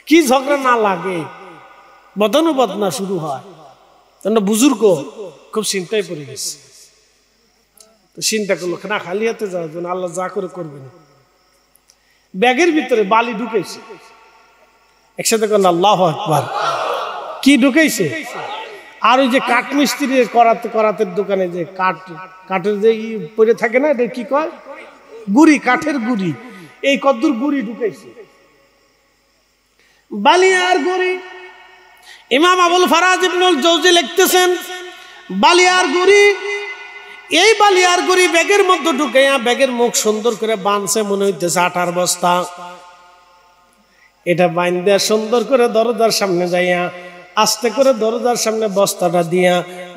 কি ঝগড়া না লাগে, বদানুবাদ না শুরু হয়। বুজুর্গ খুব চিন্তায় পড়ে গেছে। তো চিন্তা করলো না খালি হাতে যাওয়ার জন্য, আল্লাহ যা করে করবেন। ব্যাগের ভিতরে বালি ঢুকেছে, একসাথে করেন আল্লাহু আকবার। কি ঢুকেছে? আর ওই যে কাঠ মিস্ত্রি করাতের দোকানে যে কাঠের যে পড়ে থাকে না, এটা কি কয়? গুড়ি, কাঠের গুড়ি। এই কদ্দুর গুড়ি ঢুকেছে, বালি আর গুড়ি। ইমাম আবুল ফারাজ ইবনুল জৌজি লিখতেছেন, বালিয়ার গুড়ি, এই বালিয়ার গুড়ি ব্যাগের মধ্যে ঢুকাইয়া ব্যাগের মুখ সুন্দর করে বাঁধছে, মনে হইতেছে আটার বস্তা। এটা বাইন্ধে সুন্দর করে দরজার সামনে যাইয়া আস্তে করে দরজার সামনে বস্তাটা দিয়া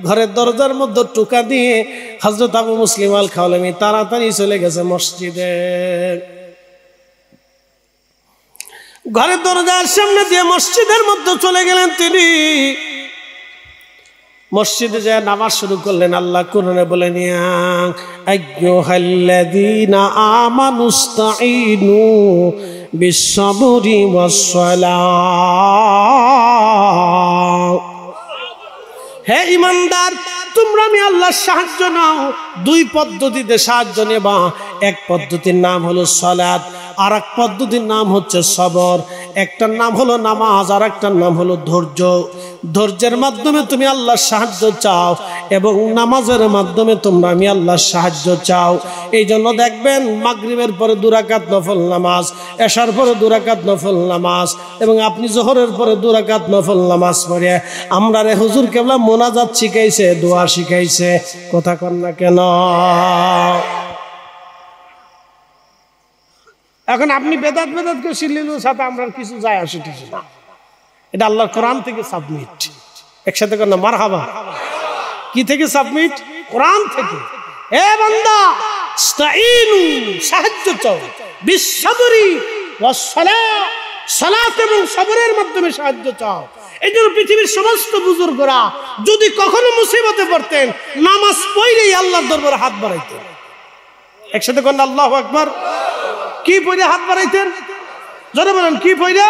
ঘরের দরজার মধ্যে টুকা দিয়ে হযরত আবু মুসলিম আল খাওলামি তাড়াতাড়ি চলে গেছে মসজিদে। ঘরের দরজার সামনে দিয়ে মসজিদের মধ্যে চলে গেলেন তিনি। মসজিদে যায় নামাজ শুরু করলেন। আল্লাহ কোরআনে বলেন, ইয়া আইয়ুহাল্লাযীনা আমানুস্তাঈনু বিস-সাবরি ওয়াস-সালাহ। হে ঈমানদার, তোমরা আমি আল্লাহর সাহায্য নাও। দুই পদ্ধতিতে সাহায্য নেবা। এক পদ্ধতির নাম হলো সালাত, আর এক পদ্ধতির নাম হচ্ছে সবর। একটার নাম হলো নামাজ, আর একটার নাম হলো ধৈর্য। ধৈর্যের মাধ্যমে তুমি আল্লাহর সাহায্য চাও এবং নামাজের মাধ্যমে তোমরা আমি আল্লাহর সাহায্য চাও। এই জন্য দেখবেন মাগরিবের পরে 2 রাকাত নফল নামাজ, এশার পরে 2 রাকাত নফল নামাজ, এবং আপনি জোহরের পরে 2 রাকাত নফল নামাজ পড়ে আমরা রে হুজুর কেবলা মোনাজাত শিখাইছে, দোয়া শিখাইছে। কথা কন না কেন? এখন আপনি বেদাত বেদাতকে শিলিলুর সাথে আমরা কিছু যায় আসে কিছু না। এটা আল্লাহর কোরআন থেকে সাবমিট। একসাথে কর না মারহাবা। কি থেকে সাবমিট? কোরআন থেকে। এ বান্দা, ইস্তাঈনু, সাহায্য চাও, বিস-সাবরি ওয়াস-সালাহ, সালাত এবং সবরের মাধ্যমে সাহায্য চাও। এই জন্য পৃথিবীর সমস্ত বুজুর্গরা যদি কখনো মুসিবতে পড়তেন, নামাজ পড়লেই আল্লাহর দরবারে হাত বাড়াইতেন। একসাথে কর না আল্লাহু আকবার। কি পড়ে হাত বাড়াইতেন? জোরে বলেন, কি পড়ে?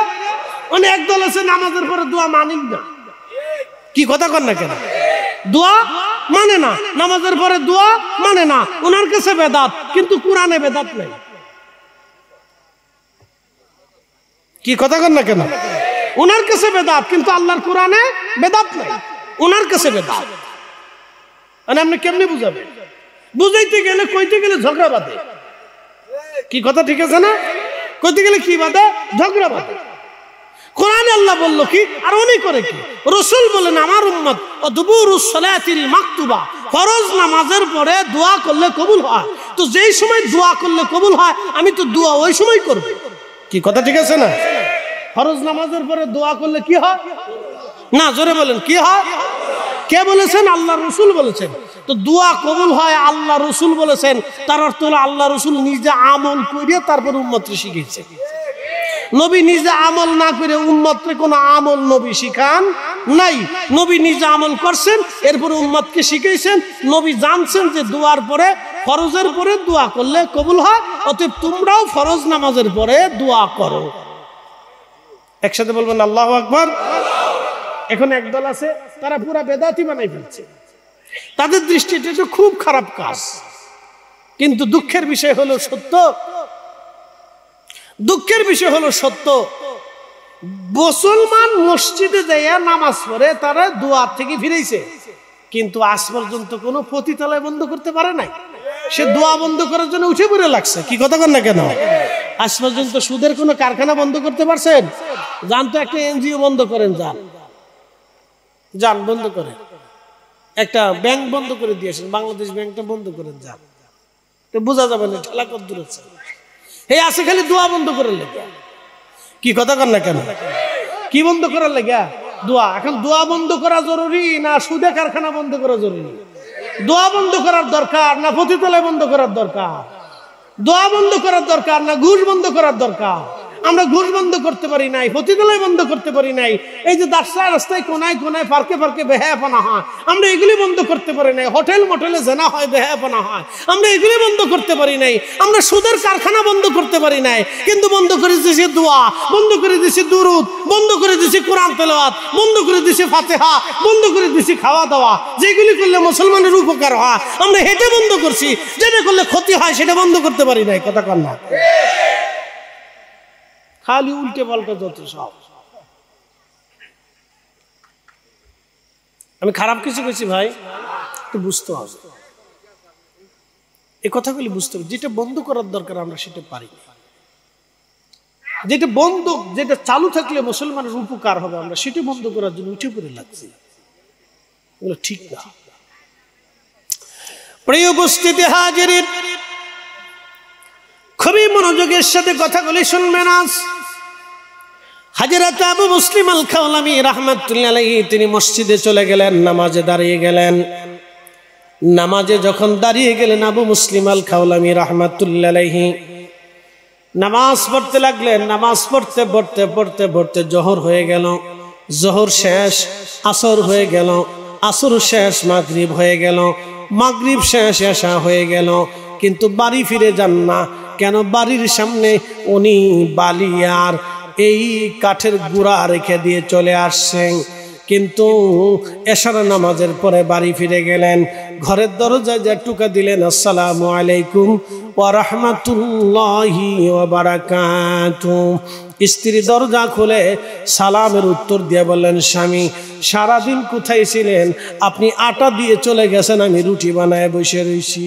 মানে একদল আছে নামাজের পরে দোয়া মানেন না। কি কথা কর না কেন? দোয়া মানে না, নামাজের পরে দোয়া মানে না। ওনার কাছে বেদাত, কিন্তু কোরআনে বেদাত নাই। কি কথা কর না কেন? ওনার কাছে বেদাত, কিন্তু আল্লাহর কোরআনে বেদাত নাই। ওনার কাছে বেদাত। মানে আপনি কেমনে বুঝাবেন? বুঝাইতে গেলে কইতে গেলে ঝগড়া বাঁধে। কি কথা ঠিক আছে না? কইতে গেলে কি বাঁধে? ঝগড়া বাঁধে। কোরআনে আল্লাহ বললো কি, আর উনি করে কি? রাসূল বলেন, আমার উম্মত দুবুরুস সালাতিল মাকতুবা, ফরজ নামাজের পরে দোয়া করলে কবুল হয়। তো যেই সময় দোয়া করলে কবুল হয়, আমি তো দোয়া ওই সময় করব। কি কথা ঠিক আছে না? ফরজ নামাজের পরে দোয়া করলে কি হয়? না, জোরে বলেন, কি হয়? কে বলেছেন? আল্লাহ রসুল বলেছেন। তো দোয়া কবুল হয় আল্লাহ রসুল বলেছেন, তার অর্থ হলো আল্লাহ রসুল নিজে আমল করে তারপর উম্মতকে শিখিয়েছে। নবী নিজে আমল না করে উম্মতকে কোনো আমল নবী শিখান নাই। নবী নিজে আমল করছেন, এরপরে উম্মতকে শিখাইছেন। নবী জানছেন যে দোয়ার পরে, ফরজের পরে দোয়া করলে কবুল হয়, অতএব তোমরাও ফরজ নামাজের পরে দোয়া করো। একসাথে বলবেন আল্লাহু আকবার। এখন একদল আছে, তারা পুরা বেদাতি বানাই ফেলছে। তাদের দৃষ্টিতে এটা খুব খারাপ কাজ। কিন্তু দুঃখের বিষয় হলো সত্য, দুঃখের বিষয় হলো সত্য, মুসলমান মসজিদে যাইয়া নামাজ পড়ে তারা দোয়া থেকে ফিরেছে, কিন্তু আজ পর্যন্ত কোনো পতিতালয় বন্ধ করতে পারে নাই। সে দোয়া বন্ধ করার জন্য উঠে পড়ে লাগছে। কি কথা কন না কেন? আজ পর্যন্ত সুদের কোনো কারখানা বন্ধ করতে পারছেন? যান তো একটা এনজিও বন্ধ করেন, যান যান বন্ধ করেন। একটা ব্যাংক বন্ধ করে দিয়েছেন, বাংলাদেশ ব্যাংকটা বন্ধ করেন, যান, তো বোঝা যাবে না ঠেলা কত দূর আছে। এই আছে খালি দোয়া বন্ধ করার লেগে। কি কথা কন না কেন? কি বন্ধ করার লেগে? দোয়া। এখন দোয়া বন্ধ করা জরুরি না সুদে কারখানা বন্ধ করা জরুরি? দোয়া বন্ধ করার দরকার না পতিতালয় বন্ধ করার দরকার? দোয়া বন্ধ করার দরকার না ঘুষ বন্ধ করার দরকার? আমরা ঘুষ বন্ধ করতে পারি নাই, পতিতালয় বন্ধ করতে পারি নাই। এই যে রাস্তায় কোনায় কোনায় পার্কে পার্কে বেহায়াপনা হয়, আমরা এগুলি বন্ধ করতে পারি নাই। হোটেল মোটেলে জেনা হয়, বেহায়াপনা হয়, আমরা এগুলি বন্ধ করতে পারি নাই। আমরা সুদের কারখানা বন্ধ করতে পারি নাই, কিন্তু বন্ধ করে দিয়েছি দোয়া, বন্ধ করে দিয়েছি দুরুদ, বন্ধ করে দিয়েছি কোরআন তেলাওয়াত, বন্ধ করে দিয়েছি ফাতিহা, বন্ধ করে দিয়েছি খাওয়া দাওয়া। যেগুলি করলে মুসলমানের উপকার হয় আমরা হেঁটে বন্ধ করছি, যেটা করলে ক্ষতি হয় সেটা বন্ধ করতে পারি নাই। কথা কন না? খালি উল্টে পাল্টা যত সব। আমি খারাপ কিছু করেছি ভাই, একটু বুঝতে হবে। এই কথাগুলি বুঝতে হবে। যেটা বন্ধ করার দরকার আমরা সেটা পারি না। যেটা বন্ধ, যেটা চালু থাকলে মুসলমানের উপকার হবে, আমরা সেটা বন্ধ করার জন্য উঠে পড়ে লাগছি, এগুলো ঠিক না। প্রিয় উপস্থিতি হাজিরিন, খুবই মনোযোগের সাথে কথাগুলি শুনবেন। আজ হযরত আবু মুসলিম আল খাওলামি রাহমাতুল্লাহি আলাইহি তিনি মসজিদে চলে গেলেন, নামাজে দাঁড়িয়ে গেলেন। নামাজে যখন দাঁড়িয়ে গেলেন আবু মুসলিম আল খাওলামি রাহমাতুল্লাহি আলাইহি নামাজ পড়তে লাগলেন। নামাজ পড়তে পড়তে পড়তে পড়তে জোহর হয়ে গেল, জোহর শেষ আসর হয়ে গেল, আসর শেষ মাগরিব হয়ে গেল, মাগরিব শেষ এশা হয়ে গেল, কিন্তু বাড়ি ফিরে যান না। কেন? বাড়ির সামনে উনি বালি আর এই কাঠের গুঁড়া রেখে দিয়ে চলে আসছেন। কিন্তু এশার নামাজের পরে বাড়ি ফিরে গেলেন, ঘরের দরজায় যা টুকা দিলেন, আসসালামু আলাইকুম ওয়া রাহমাতুল্লাহি ওয়া বারাকাতুহু। স্ত্রী দরজা খুলে সালামের উত্তর দিয়ে বললেন, স্বামী সারাদিন কোথায় ছিলেন? আপনি আটা দিয়ে চলে গেছেন, আমি রুটি বানায় বসে রয়েছি।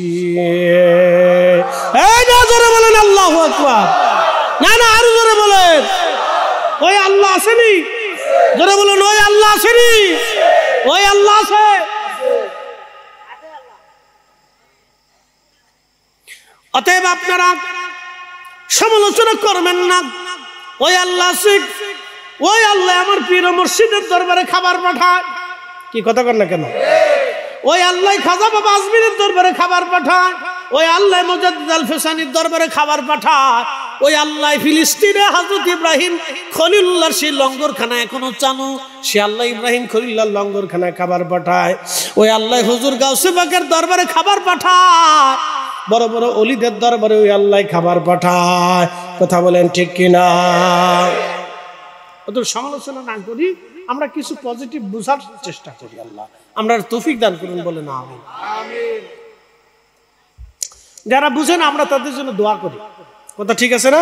এই না, জোরে বলেন আল্লাহু আকবার। না না, আরো জোরে বলেন, ওই আল্লাহ আসেনি? জোরে বলেন, ওই আল্লাহ আসেনি? ওই আল্লাহ আছে। অতএব আপনারা সমালোচনা করবেন না। ওই আল্লাহ আছে, ওই আল্লাহ আমার পীর মুর্শিদের দরবারে খাবার পাঠায়। কি কথা কর না কেন? ওই আল্লাহ খাজা বাবা আজমিরের দরবারে খাবার পাঠায়, ওই আল্লাহ মুজাদ্দিদ আল ফিসানির দরবারে খাবার পাঠায়, ওই আল্লাহ ফিলিস্তিনে হযরত ইব্রাহিম খলিলুল্লাহর সেই লঙ্গরখানা এখনো চালু, সে আল্লাহ ইব্রাহিম খলিলুল্লাহর লঙ্গরখানায় খাবার পাঠায়। ওই আল্লাহ হুজুর গাউসে পাকের দরবারে খাবার পাঠায়, বড় বড় ওলিদের দরবারে ওই আল্লাহ খাবার পাঠায়। কথা বলেন ঠিক কিনা? ওদের সমালোচনা না করি, আমরা কিছু পজিটিভ বোঝার চেষ্টা করি। আল্লাহ আমরা তৌফিক দান করুন, বলে না আমিন। যারা বুঝেন আমরা তাদের জন্য দোয়া করি। কথা ঠিক আছে না?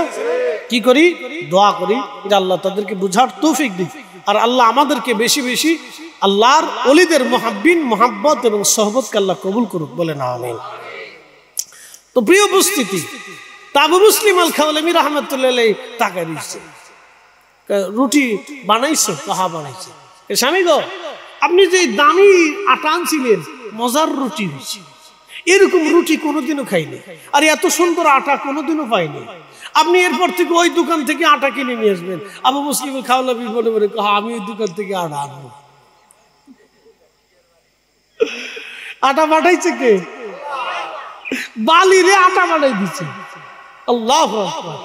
কি করি? দোয়া করি যে আল্লাহ তাদেরকে বুঝার তৌফিক দিন, আর আল্লাহ আমাদেরকে বেশি বেশি আল্লাহর ওলিদের মুহাব্বিন মুহাব্বত এবং সোহবতকে আল্লাহ কবুল করুক, বলে না আমিন। তো প্রিয় উপস্থিতি, আবু মুসলিম আল খাওলামি রাহমাতুল্লাহি আলাইহি তাকায় দিচ্ছে, রুটি বানাইছো? কাহা বানাইছে? স্বামী গো, আপনি যে দামি আটা আনছিলেন, মজার রুটি হয়েছে, এরকম রুটি কোনোদিনও খাইনি, আর এত সুন্দর আটা কোনোদিনও পাইনি। আপনি এরপর থেকে ওই দোকান থেকে আটা কিনে নিয়ে আসবেন। আবু মুসলিম আল খাওলামি বলে বলে, আমি ওই দোকান থেকে আটা আনবো। আটা পাঠাইছে কে? বালিরে আটা বানাই দিচ্ছে। আল্লাহু আকবার।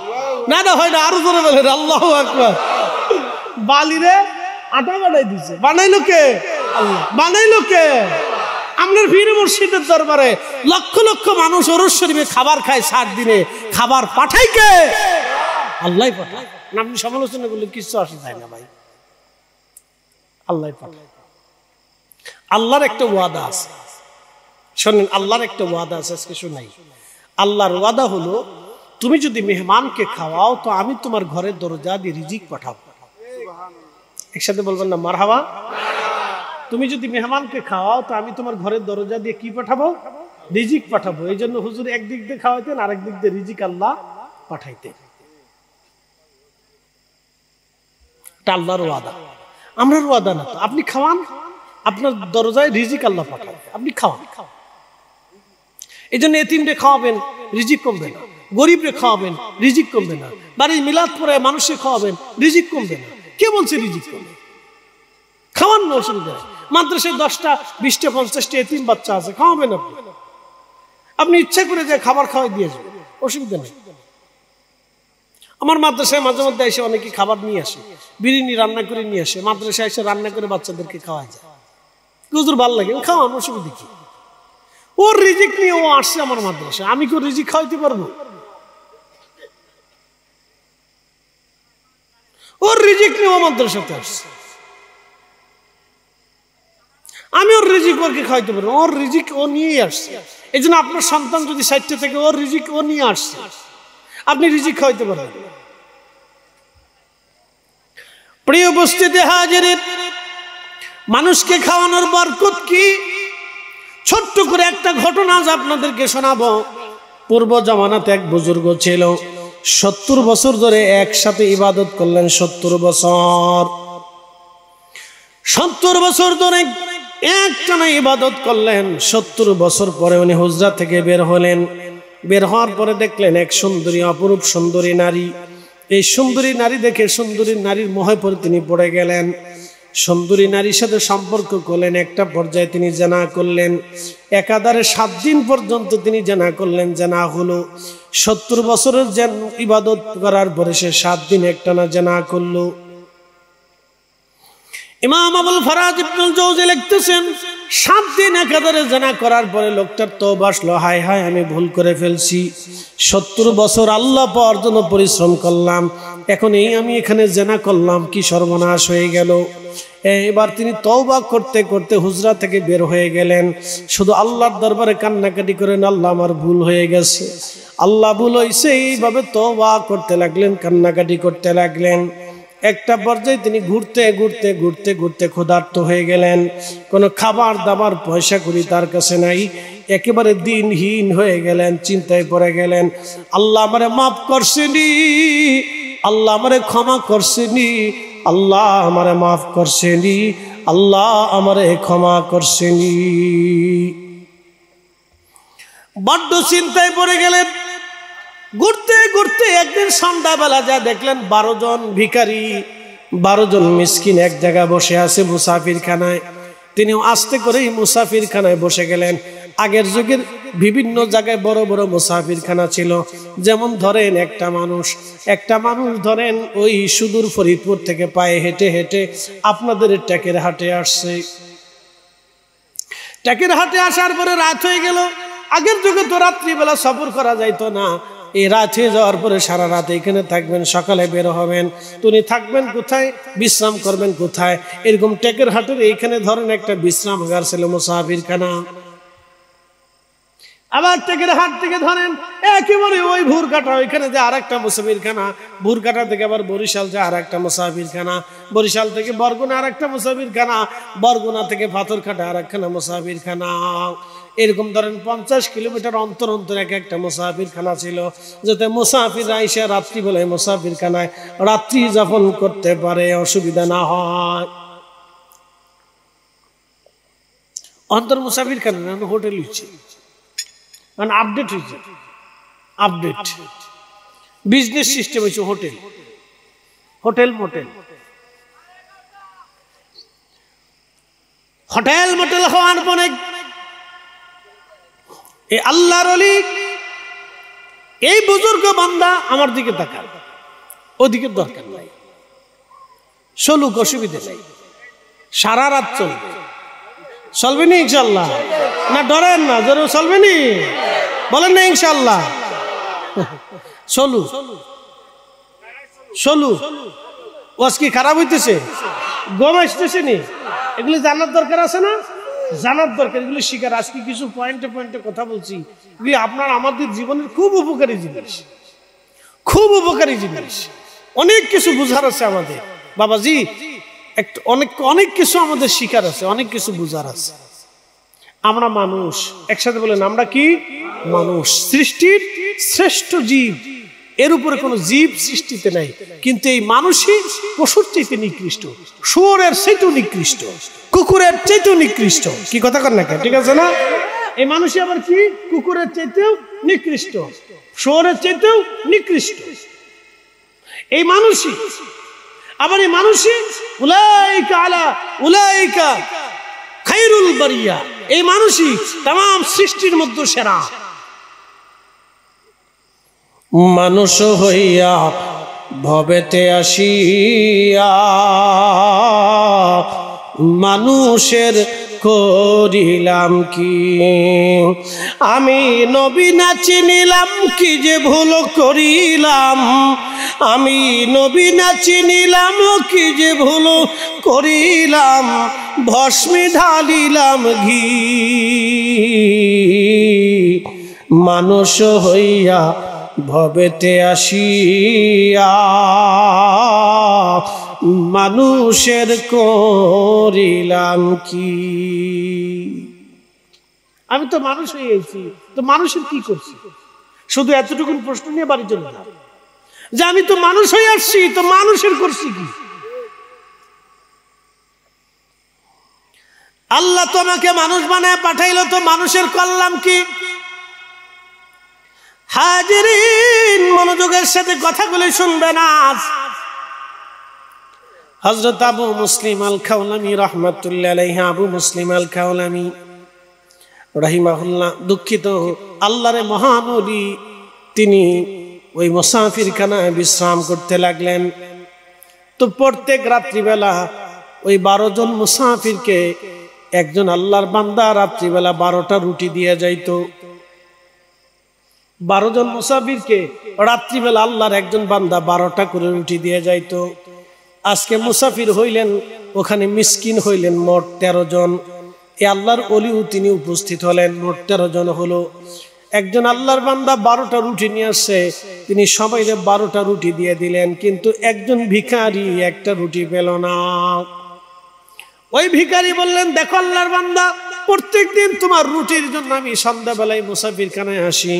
না না, হয় না, আরো জোরে বলেন আল্লাহু আকবার। বালিরে আটা বানাই দিচ্ছে। বানাইলো কে? আল্লাহ। বানাইলো কে? আপনার পীর মুর্শিদের দরবারে লক্ষ লক্ষ মানুষ ওরস শরীফে খাবার খায়, 7 দিনে খাবার পাঠায় কে? আল্লাহ পাঠায়। আপনি সমালোচনা করলে কিছু আসে যায় না ভাই, আল্লাহ পাঠায়। আল্লাহর একটা ওয়াদা আছে, শোনেন, আল্লাহর একটা ওয়াদা আছে, আজকে শোনাই। আল্লাহর ওয়াদা হলো, তুমি যদি মেহমানকে খাওয়াও তো আমি তোমার ঘরের দরজা দিয়ে রিজিক পাঠাবো। একসাথে বলবেন না মারহাবা? তুমি যদি মেহমানকে খাওয়াও তো আমি তোমার ঘরের দরজা দিয়ে কি পাঠাবো? রিজিক পাঠাবো। এই জন্য হুজুর একদিক দিয়ে খাওয়াইতেন, আরেক দিক দিয়ে রিজিক আল্লাহ পাঠাইতেন। এটা আল্লাহর ওয়াদা, আমরার ওয়াদা না। তো আপনি খাওয়ান, আপনার দরজায় রিজিক আল্লাহ পাঠাবে, আপনি খাওয়ান। এই জন্য এতিমরে খাওয়াবেন, রিজিক কমবে না। গরিবরে খাওয়াবেন, রিজিক কমবে না। বাড়ির মিলাদ পরে মানুষকে খাওয়াবেন, রিজিক কমবে না। কে বলছে রিজিক কমবে? খাওয়ান না, অসুবিধা নেই। মাদ্রাসায় 10টা 20টা 50টা এতিম বাচ্চা আছে, খাওয়াবেন আপনি। আপনি ইচ্ছা করে যে খাবার খাওয়াই দিয়ে যাবেন, অসুবিধা নেই। আমার মাদ্রাসায় মাঝে মধ্যে এসে অনেকে খাবার নিয়ে আসে, বিরিয়ানি রান্না করে নিয়ে আসে, মাদ্রাসায় এসে রান্না করে বাচ্চাদেরকে খাওয়ায় যায়। হুজুর ভালো লাগে, খাওয়ান, অসুবিধা কি? ওর রিজিক নিয়ে ও আসছে আমার মাদ্রাসায়, আমি কি ওর রিজিক খাওয়াইতে পারবো? ওর রিজিক নিয়ে ও মাদ্রাসাতে আসছে, আমি ওর রিজিক ওরকে খাওয়াইতে পারবো? ওর রিজিক ও নিয়েই আসছে। এই জন্য আপনার সন্তান যদি 60টা থেকে, ওর রিজিক ও নিয়ে আসছে, আপনি রিজিক খাওয়াইতে পারবেন। প্রিয় উপস্থিতি হাজিরিন, মানুষকে খাওয়ানোর বরকত কি? ছোট্ট করে একটা ঘটনা আজ আপনাদেরকে শোনাবো। পূর্ব জামানাতে এক বুজুর্গ ছিল, 70 বছর ধরে একসাথে ইবাদত করলেন। 70 বছর 70 বছর ধরে একটানা ইবাদত করলেন। 70 বছর পরে উনি হুজরা থেকে বের হলেন। বের হওয়ার পরে দেখলেন এক সুন্দরী, অপরূপ সুন্দরী নারী। এই সুন্দরী নারী দেখে সুন্দরী নারীর মোহে পড়ে তিনি পড়ে গেলেন। সুন্দরী নারীর সাথে সম্পর্ক করলেন। একটা পর্যায়ে তিনি জানা করলেন। একাধারে 7 দিন পর্যন্ত তিনি জানা করলেন। জানা হলো 70 বছরের ইবাদত করার পরে সে 7 দিন একটানা জানা করলো। ইমাম আবুল ফারাজ ইবনুল জাওজি লিখতেছেন 7 দিন একাধারে জানা করার পরে লোকটার তওবা আসলো, হায় হায় আমি ভুল করে ফেলছি, 70 বছর আল্লাহ পাওয়ার জন্য পরিশ্রম করলাম, এখন আমি এখানে জানা করলাম, কি সর্বনাশ হয়ে গেল। এবার তিনি তওবা করতে করতে হুজরা থেকে বের হয়ে গেলেন। শুধু আল্লাহর দরবারে কান্নাকাটি করেন, আল্লাহ আমার ভুল হয়ে গেছে, আল্লাহ ভুল হয়েছে, এইভাবে তওবা করতে লাগলেন, কান্নাকাটি করতে লাগলেন। একটা পর্যায়ে তিনি ঘুরতে ঘুরতে ঘুরতে ঘুরতে ক্ষুধার্ত হয়ে গেলেন। কোনো খাবার দাবার পয়সা করি তার কাছে নাই, একেবারে দিনহীন হয়ে গেলেন, চিন্তায় পড়ে গেলেন। আল্লাহ আমারে মাফ করছেনি, আল্লাহ আমারে ক্ষমা করছেনি, আল্লাহ আমারে মাফ করছেনি, আল্লাহ আমারে ক্ষমা করছেনি। বড্ড চিন্তায় পড়ে গেলেন। ঘুরতে ঘুরতে একদিন সন্ধ্যাবেলা যা দেখলেন 12 জন ভিখারি, 12 জন মিসকিন এক জায়গায় বসে আছে মুসাফির খানায়। তিনি আস্তে করেই মুসাফির খানায় বসে গেলেন। আগের যুগের বিভিন্ন জায়গায় বড় বড় মুসাফির খানা ছিল। যেমন ধরেন একটা মানুষ ধরেন ওই সুদূর ফরিদপুর থেকে পায়ে হেঁটে হেঁটে আপনাদের ট্যাকের হাটে আসছে। ট্যাকের হাটে আসার পরে রাত হয়ে গেল। আগের যুগে তো রাত্রিবেলা সফর করা যাইতো না। এই রাতে যাওয়ার পরে সারা রাত এখানে থাকবেন, সকালে বের হবেন। তুমি থাকবেন কোথায়, বিশ্রাম করবেন কোথায়? এরকম টেকের হাটের এইখানে ধরেন একটা বিশ্রামাগার ছিল, মুসাফির খানা। আবার টেকের হাট থেকে ধরেন একেবারে ওই ভুরকাটা, ওইখানে যে আর একটা মুসাফির খানা, ভুরকাটা থেকে আবার বরিশাল যে আর একটা মুসাফির খানা, বরিশাল থেকে বরগুনা আর একটা মুসাফির খানা, বরগুনা থেকে পাথরঘাটা আর একখানা মুসাফির খানা। এরকম ধরেন 50 কিলোমিটার অন্তর অন্তর এক একটা মুসাফির খানা ছিল, যাতে মুসাফির আইসা রাত্রি বেলায় মুসাফির খানায় রাত্রি যাপন করতে পারে, অসুবিধা না হয়। অন্তর মুসাফির খানা হোটেল হচ্ছে, মানে আপডেট হয়েছে, আপডেট বিজনেস সিস্টেম হয়েছে, hotel hotel motel hotel motel হওয়ার পরে এই আল্লাহর ওলি এই বুজুর্গ বান্দা আমার দিকে তাকান, ওদিকে দরকার নাই, চলুক, অসুবিধা নাই, সারা রাত চলবে। চলবে নি ইনশাল্লাহ? না ডরেন না, জরুর চলবে নি, বলেন না ইনশাল্লাহ? চলু চলু। ওয়াজ কি খারাপ হইতেছে? গম আসতেছে নি? এগুলি জানার দরকার আছে না? জানার দরকার, এগুলি শিকার। আজকে কিছু পয়েন্টে পয়েন্টে কথা বলছি, এগুলি আপনার আমাদের জীবনের খুব উপকারী জিনিস, খুব উপকারী জিনিস। অনেক কিছু বুঝার আছে আমাদের বাবাজি, অনেক কিছু আমাদের শিকার আছে, অনেক কিছু বুঝার আছে। আমরা মানুষ, একসাথে বলেন আমরা কি মানুষ? সৃষ্টির শ্রেষ্ঠ জীব, এর উপরে কোনো জীব সৃষ্টিতে নাই। কিন্তু এই মানুষই পশুর চাইতে নিকৃষ্ট, শুয়োরের চাইতেও নিকৃষ্ট, কুকুরের চাইতেও নিকৃষ্ট। কি কথা কর না, ঠিক আছে না? এই মানুষই আবার কি কুকুরের চাইতেও নিকৃষ্ট, শুয়োরের চাইতেও নিকৃষ্ট। এই মানুষই আবার এই মানুষই উলাইকা আলা উলাইকা খায়রুল বারিয়া, এই মানুষই तमाम সৃষ্টির মধ্যে সেরা। মানুষ হইয়া ভবেতে আসিয়া মানুষের করিলাম কি, আমি নবী না চিনিলাম, কি যে ভুল করিলাম, আমি নবী না চিনিলাম, কি যে ভুল করিলাম, ভস্মে ঢালিলাম ঘি। মানুষ হইয়া ভবেতে আসিয়া মানুষের করিলাম কি। আমি তো মানুষ হয়েছি, তো মানুষের কি করছি? শুধু এতটুকু প্রশ্ন নিয়ে বাড়ি চলে না, যে আমি তো মানুষ হয়ে আসছি, তো মানুষের করছি কি? আল্লাহ তোমাকে মানুষ বানায় পাঠাইলো, তো মানুষের করলাম কি? হাজিরিন, মনোযোগের সাথে কথাগুলো শুনবেন। আজ হযরত আবু মুসলিম আল খাওলামি রাহমাতুল্লাহ আলাইহি, আবু মুসলিম আল খাওলামি রাহিমাহুল্লাহ, দুঃখিত, আল্লাহর মহান ওলি, তিনি ওই মুসাফিরখানায় বিশ্রাম করতে লাগলেন। তো প্রত্যেক রাত্রিবেলা ওই 12 জন মুসাফিরকে একজন আল্লাহর বান্দা রাত্রিবেলা 12টা রুটি দিয়ে যাইতো। 12 জন মুসাফিরকে রাত্রিবেলা আল্লাহর একজন বান্দা 12টা করে রুটি দিয়ে যাইতো। আজকে মুসাফির হইলেন, ওখানে মিসকিন হইলেন মোট 13 জন। এ আল্লাহর ওলিও তিনি উপস্থিত হলেন, মোট 13 জন হলো। একজন আল্লাহর বান্দা 12টা রুটি নিয়ে আসছে, তিনি সবাইকে 12টা রুটি দিয়ে দিলেন, কিন্তু একজন ভিখারি একটা রুটি পেল না। ওই ভিখারি বললেন, দেখো আল্লাহর বান্দা, প্রত্যেকদিন তোমার রুটির জন্য আমি সন্ধ্যাবেলায় মুসাফিরখানায় আসি,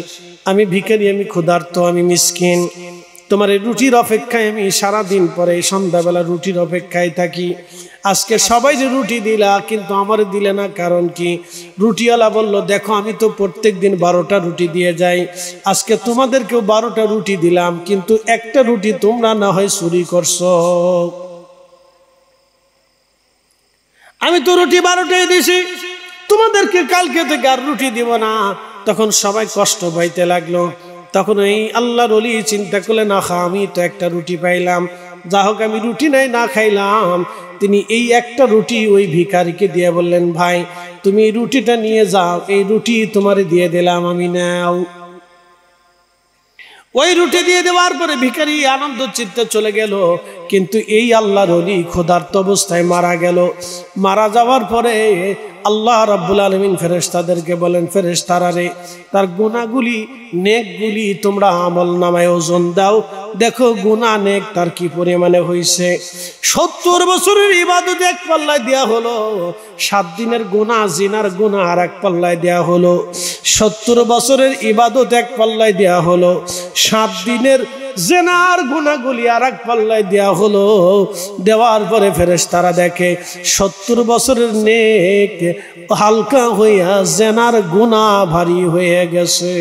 আমি ভিখারি, আমি ক্ষুধার্ত, আমি মিসকিন, তোমার এই রুটির অপেক্ষায় আমি সারাদিন পরে সন্ধ্যাবেলা রুটির অপেক্ষায় থাকি। আজকে সবাই যে রুটি দিলা, কিন্তু আমার দিলে না, কারণ কি? রুটিওয়ালা বলল, দেখো আমি তো প্রত্যেক দিন 12টা রুটি দিয়ে যাই, আজকে তোমাদেরকেও 12টা রুটি দিলাম, কিন্তু একটা রুটি তোমরা না হয় চুরি করছো, আমি তো রুটি 12টাই দিছি, তোমাদেরকে কালকে থেকে আর রুটি দিব না। তখন সবাই কষ্ট পাইতে লাগলো। তখন এই আল্লাহর ওলি চিন্তা করলেন, আহা, আমি তো একটা রুটি পাইলাম, যা হোক আমি রুটি নাই না খাইলাম। তিনি এই একটা রুটি ওই ভিখারিকে দিয়ে বললেন, ভাই তুমি এই রুটিটা নিয়ে যাও, এই রুটি তোমারে দিয়ে দিলাম আমি, নাও। ওই রুটি দিয়ে দেওয়ার পরে ভিখারি আনন্দ চিত্তে চলে গেল। কিন্তু এই আল্লাহর ওলি ক্ষুধার্ত অবস্থায় মারা গেল। মারা যাওয়ার পরে আল্লাহ রাব্বুল আলামিন ফেরেশতাদেরকে বলেন, ফেরেশতারা রে, তার গুনাহগুলি, নেকগুলি তোমরা আমল নামায় ওজন দাও, দেখো গুনাহ নেক তার কি পরিমাণে হইছে। 70 বছরের ইবাদত এক পাল্লায় দেয়া হলো, 7 দিনের গুনাহ, জিনার গুনাহ আর এক পাল্লায় দেয়া হলো। 70 বছরের ইবাদত এক পাল্লায় দেয়া হলো, 7 দিনের জিনার গুনাহগুলি আর এক পাল্লায় দেয়া হলো। দেওয়ার পরে ফেরেশতারা দেখে 70 বছরের নেক হালকা হইয়া জিনার গুনাহ ভারী হয়ে গেছে।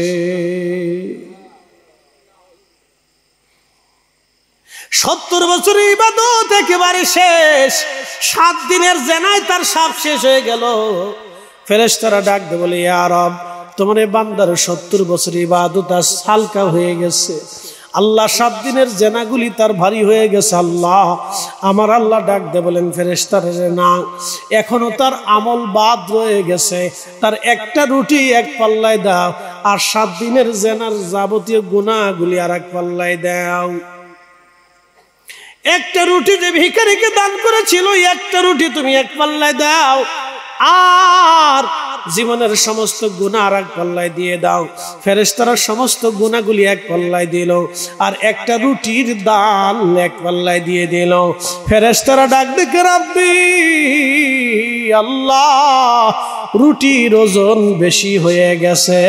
70 বছরের ইবাদত একেবারে শেষ, 7 দিনের জিনায় তার সব শেষ হয়ে গেল। ফেরেশতারা ডাক দিয়ে বলে, ইয়া রব, তোমার এই বান্দার 70 বছরের ইবাদত আজ হালকা হয়ে গেছে। আল্লাহ 7 দিনের জেনাগুলি তার ভারী হয়ে গেছে। আল্লাহ, আমার আল্লাহ ডাক দে বলেন, ফেরেশতারা না, এখনো তার আমল বাদ রয়ে গেছে, তার একটা রুটি এক পাল্লায় দাও, আর 7 দিনের জেনার যাবতীয় গুনাহগুলি আর এক পাল্লায় দাও। একটা রুটি যে ভিখারিকে দান করেছিল, একটা রুটি তুমি এক পাল্লায় দাও, আর জীবনের সমস্ত গুনাহ আর এক পাল্লায় দিয়ে দাও। ফেরেশতারা সমস্ত গুনাহগুলি এক পাল্লায় দিল, আর একটা রুটির দান এক পাল্লায় দিয়ে দিল। ফেরেশতারা ডাক দেখে, রাব্বি, আল্লাহ, রুটির ওজন বেশি হয়ে গেছে,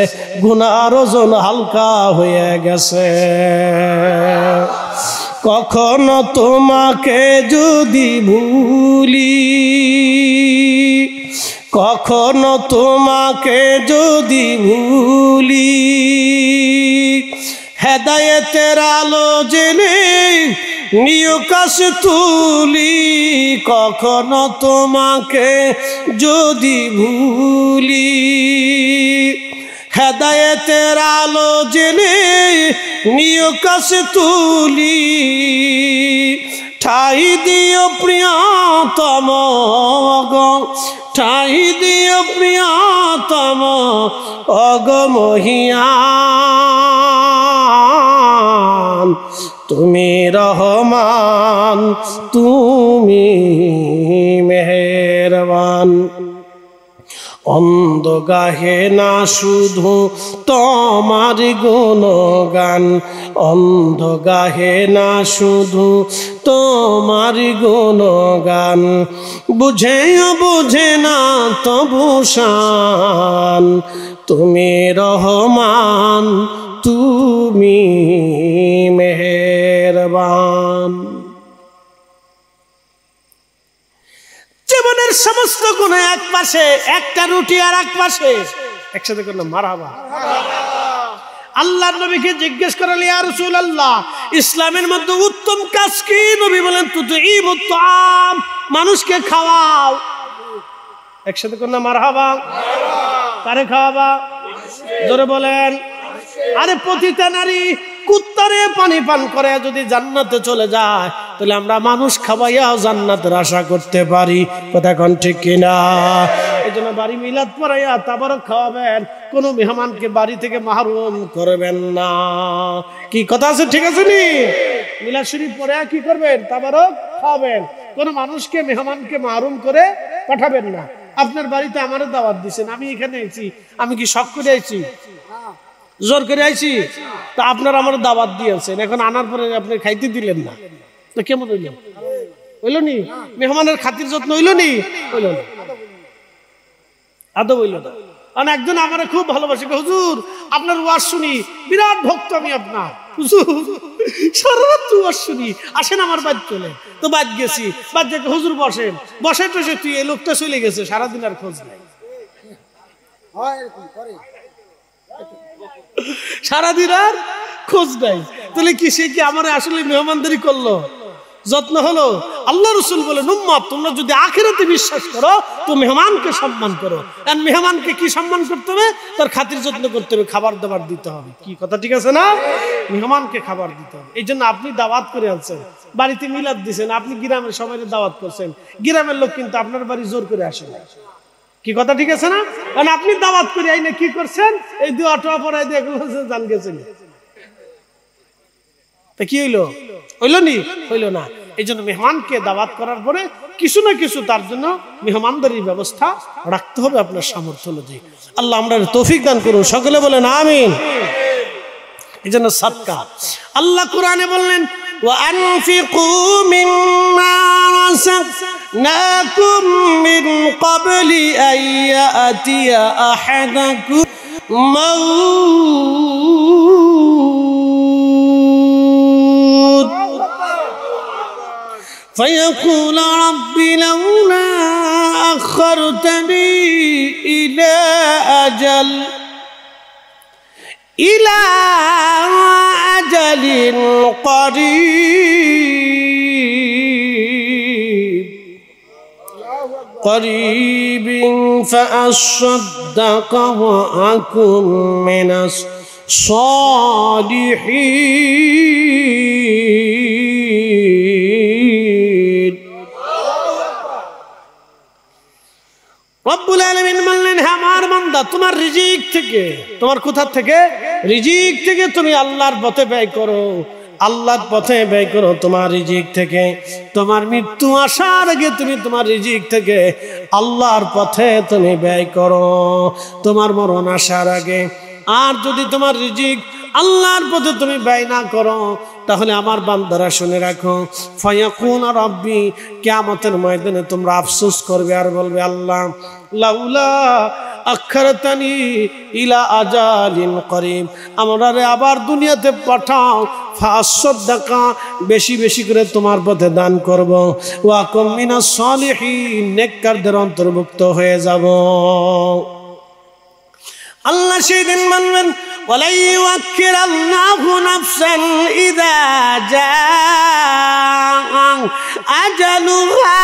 গুনাহর ওজন হালকা হয়ে গেছে। কখনো তোমাকে যদি ভুলি, কখনো তোমাকে যদি ভুলি, হেদায়েতের আলো জেলে নিয়কাশ তুলি, কখনো তোমাকে যদি ভুলি, হেদায়েতের আলো জেলে নিয়কাশ তুলি, ঠাই দিও প্রিয়তম গো, ঠাই দিও প্রিয়তম অগমহিয়ান, তুমি রহমান, তুমি মেহেরবান। অন্ধ গাহে না শুধু তোমার গুণগান, অন্ধ গাহে না শুধু তোমার গুণগান, বুঝেও বুঝে না তবু শান, তুমি রহমান, তুমি মেহের দুনিয়ার সমস্ত গুণ এক পাশে, একটা রুটি আর এক পাশে, একসাথে করলাম মারহাবা। আল্লাহর নবীকে জিজ্ঞেস করলেন, ইয়া রাসূলুল্লাহ, ইসলামের মধ্যে উত্তম কাজ কি? নবী বলেন, তুতঈমুত তাআম, মানুষকে খাওয়াও। একসাথে করলাম মারহাবা। কারে খাওয়াবা? জোরে বলেন। আরে প্রতিটা নারী কুত্তারে পানি পান করে যদি জান্নাতে চলে যায়, তাহলে আমরা মানুষ খাওয়াইয়াও জান্নাতের আশা করতে পারি। কথা কোন ঠিক কিনা? এই জন্য বাড়ি মিলাদ পড়াইয়া তাবারক খাওয়াবেন, কোন মেহমানকে বাড়ি থেকে মাহরুম করবেন না। কি কথা আছে? ঠিক আছে নি? মিলাদ শরীফ পড়ে কি করবেন? তাবারক খাওয়াবেন, কোন মানুষকে মেহমানকে মাহরুম করে পাঠাবেন না। আপনার বাড়িতে আমারও দাওয়াত দিচ্ছেন, আমি এখানে আইছি, আমি কি শখ করে আইছি? জোর করে আইছি? তা আপনার আমার দাওয়াত দিয়েছেন, এখন আনার পরে আপনি খাইতে দিলেন না, তো কেমন হইল? হইল নি? মেহমানের খাতির যত্ন হইল নি? হইল না, আদৌ হইল না। কারণ একজন আমার খুব ভালোবাসে, হুজুর আপনার ওয়াজ শুনি, বিরাট ভক্ত আমি আপনার, হুজুর সারা রাত ওয়াজ শুনি, আসেন আমার বাদ চলে। তো বাদ গেছি, বাদ যাকে হুজুর বসেন, বসে টসে তুই এই লোকটা চলে গেছে, সারাদিন আর খোঁজ নাই, সারাদিন আর খোঁজ নাই। তাহলে কি সে কি আমার আসলে মেহমানদারি করলো, যত্ন হলো? আল্লাহ রাসূল বলেন, উম্মত তোমরা যদি আখিরাতে বিশ্বাস করো তো মেহমানকে সম্মান করো। আর মেহমানকে কি সম্মান করতে হবে? তার খাতির যত্ন করতে হবে, খাবার দাবার দিতে হবে। কি কথা ঠিক আছে না? মেহমানকে খাবার দিতে হবে। এই জন্য আপনি দাওয়াত করে আনছেন, বাড়িতে মিলাদ দিচ্ছেন, আপনি গ্রামের সবাই দাওয়াত করছেন, গ্রামের লোক কিন্তু আপনার বাড়ি জোর করে আসে না। কি কথা ঠিক আছে না? কারণ আপনি দাওয়াত করে আইনে কি করছেন? এই দুই অটোয়া পড়াই দিয়ে জান গেছেন, তা কি হইলো? হইল নি? হইল না। এই জন্য মেহমানকে দাওয়াত করার পরে কিছু না কিছু তার জন্য মেহমানদারির ব্যবস্থা রাখতে হবে আপনার সামর্থ্য অনুযায়ী। আল্লাহ আমরা তৌফিক দান করুন, সকলে বলেন আমিন। এই জন্য সাদকা, আল্লাহ কোরআনে বললেন, وأنفقوا مما رزقناكم من قبل أن يأتي أحدكم الموت فيقول رب لولا أخرتني إلى أجل قريب فأصدق وأكن من الصالحين। রব্বুল আলামিন বললেন, হে আমার বান্দা, তোমার রিজিক থেকে, তোমার কোথা থেকে? রিজিক থেকে তুমি আল্লাহর পথে ব্যয় করো, আল্লাহর পথে ব্যয় করো তোমার রিজিক থেকে। তোমার মৃত্যু আসার আগে তুমি তোমার রিজিক থেকে আল্লাহর পথে তুমি ব্যয় করো, তোমার মরণ আসার আগে। আর যদি তোমার রিজিক আল্লাহর পথে তুমি ব্যয় না করো, তাহলে আমার বান্দারা শুনে রাখো, ফায়াকুন রাব্বি, কিয়ামতের ময়দানে তোমরা আফসোস করবে আর বলবে, আল্লাহ লাউলা আখারতানি ইলা আজালিন করিম, আমারে আবার দুনিয়াতে পাঠাও, ফাসাদদাকা, বেশি বেশি করে তোমার পথে দান করব, ওয়া কুম মিনাস সালিহিন, নেককারদের অন্তর্ভুক্ত হয়ে যাব। আল্লাহ সেদিন বলবেন, ওয়ালা ইউআক্খিরাল্লাহু নাফসান ইযা জাআ আজালুহা,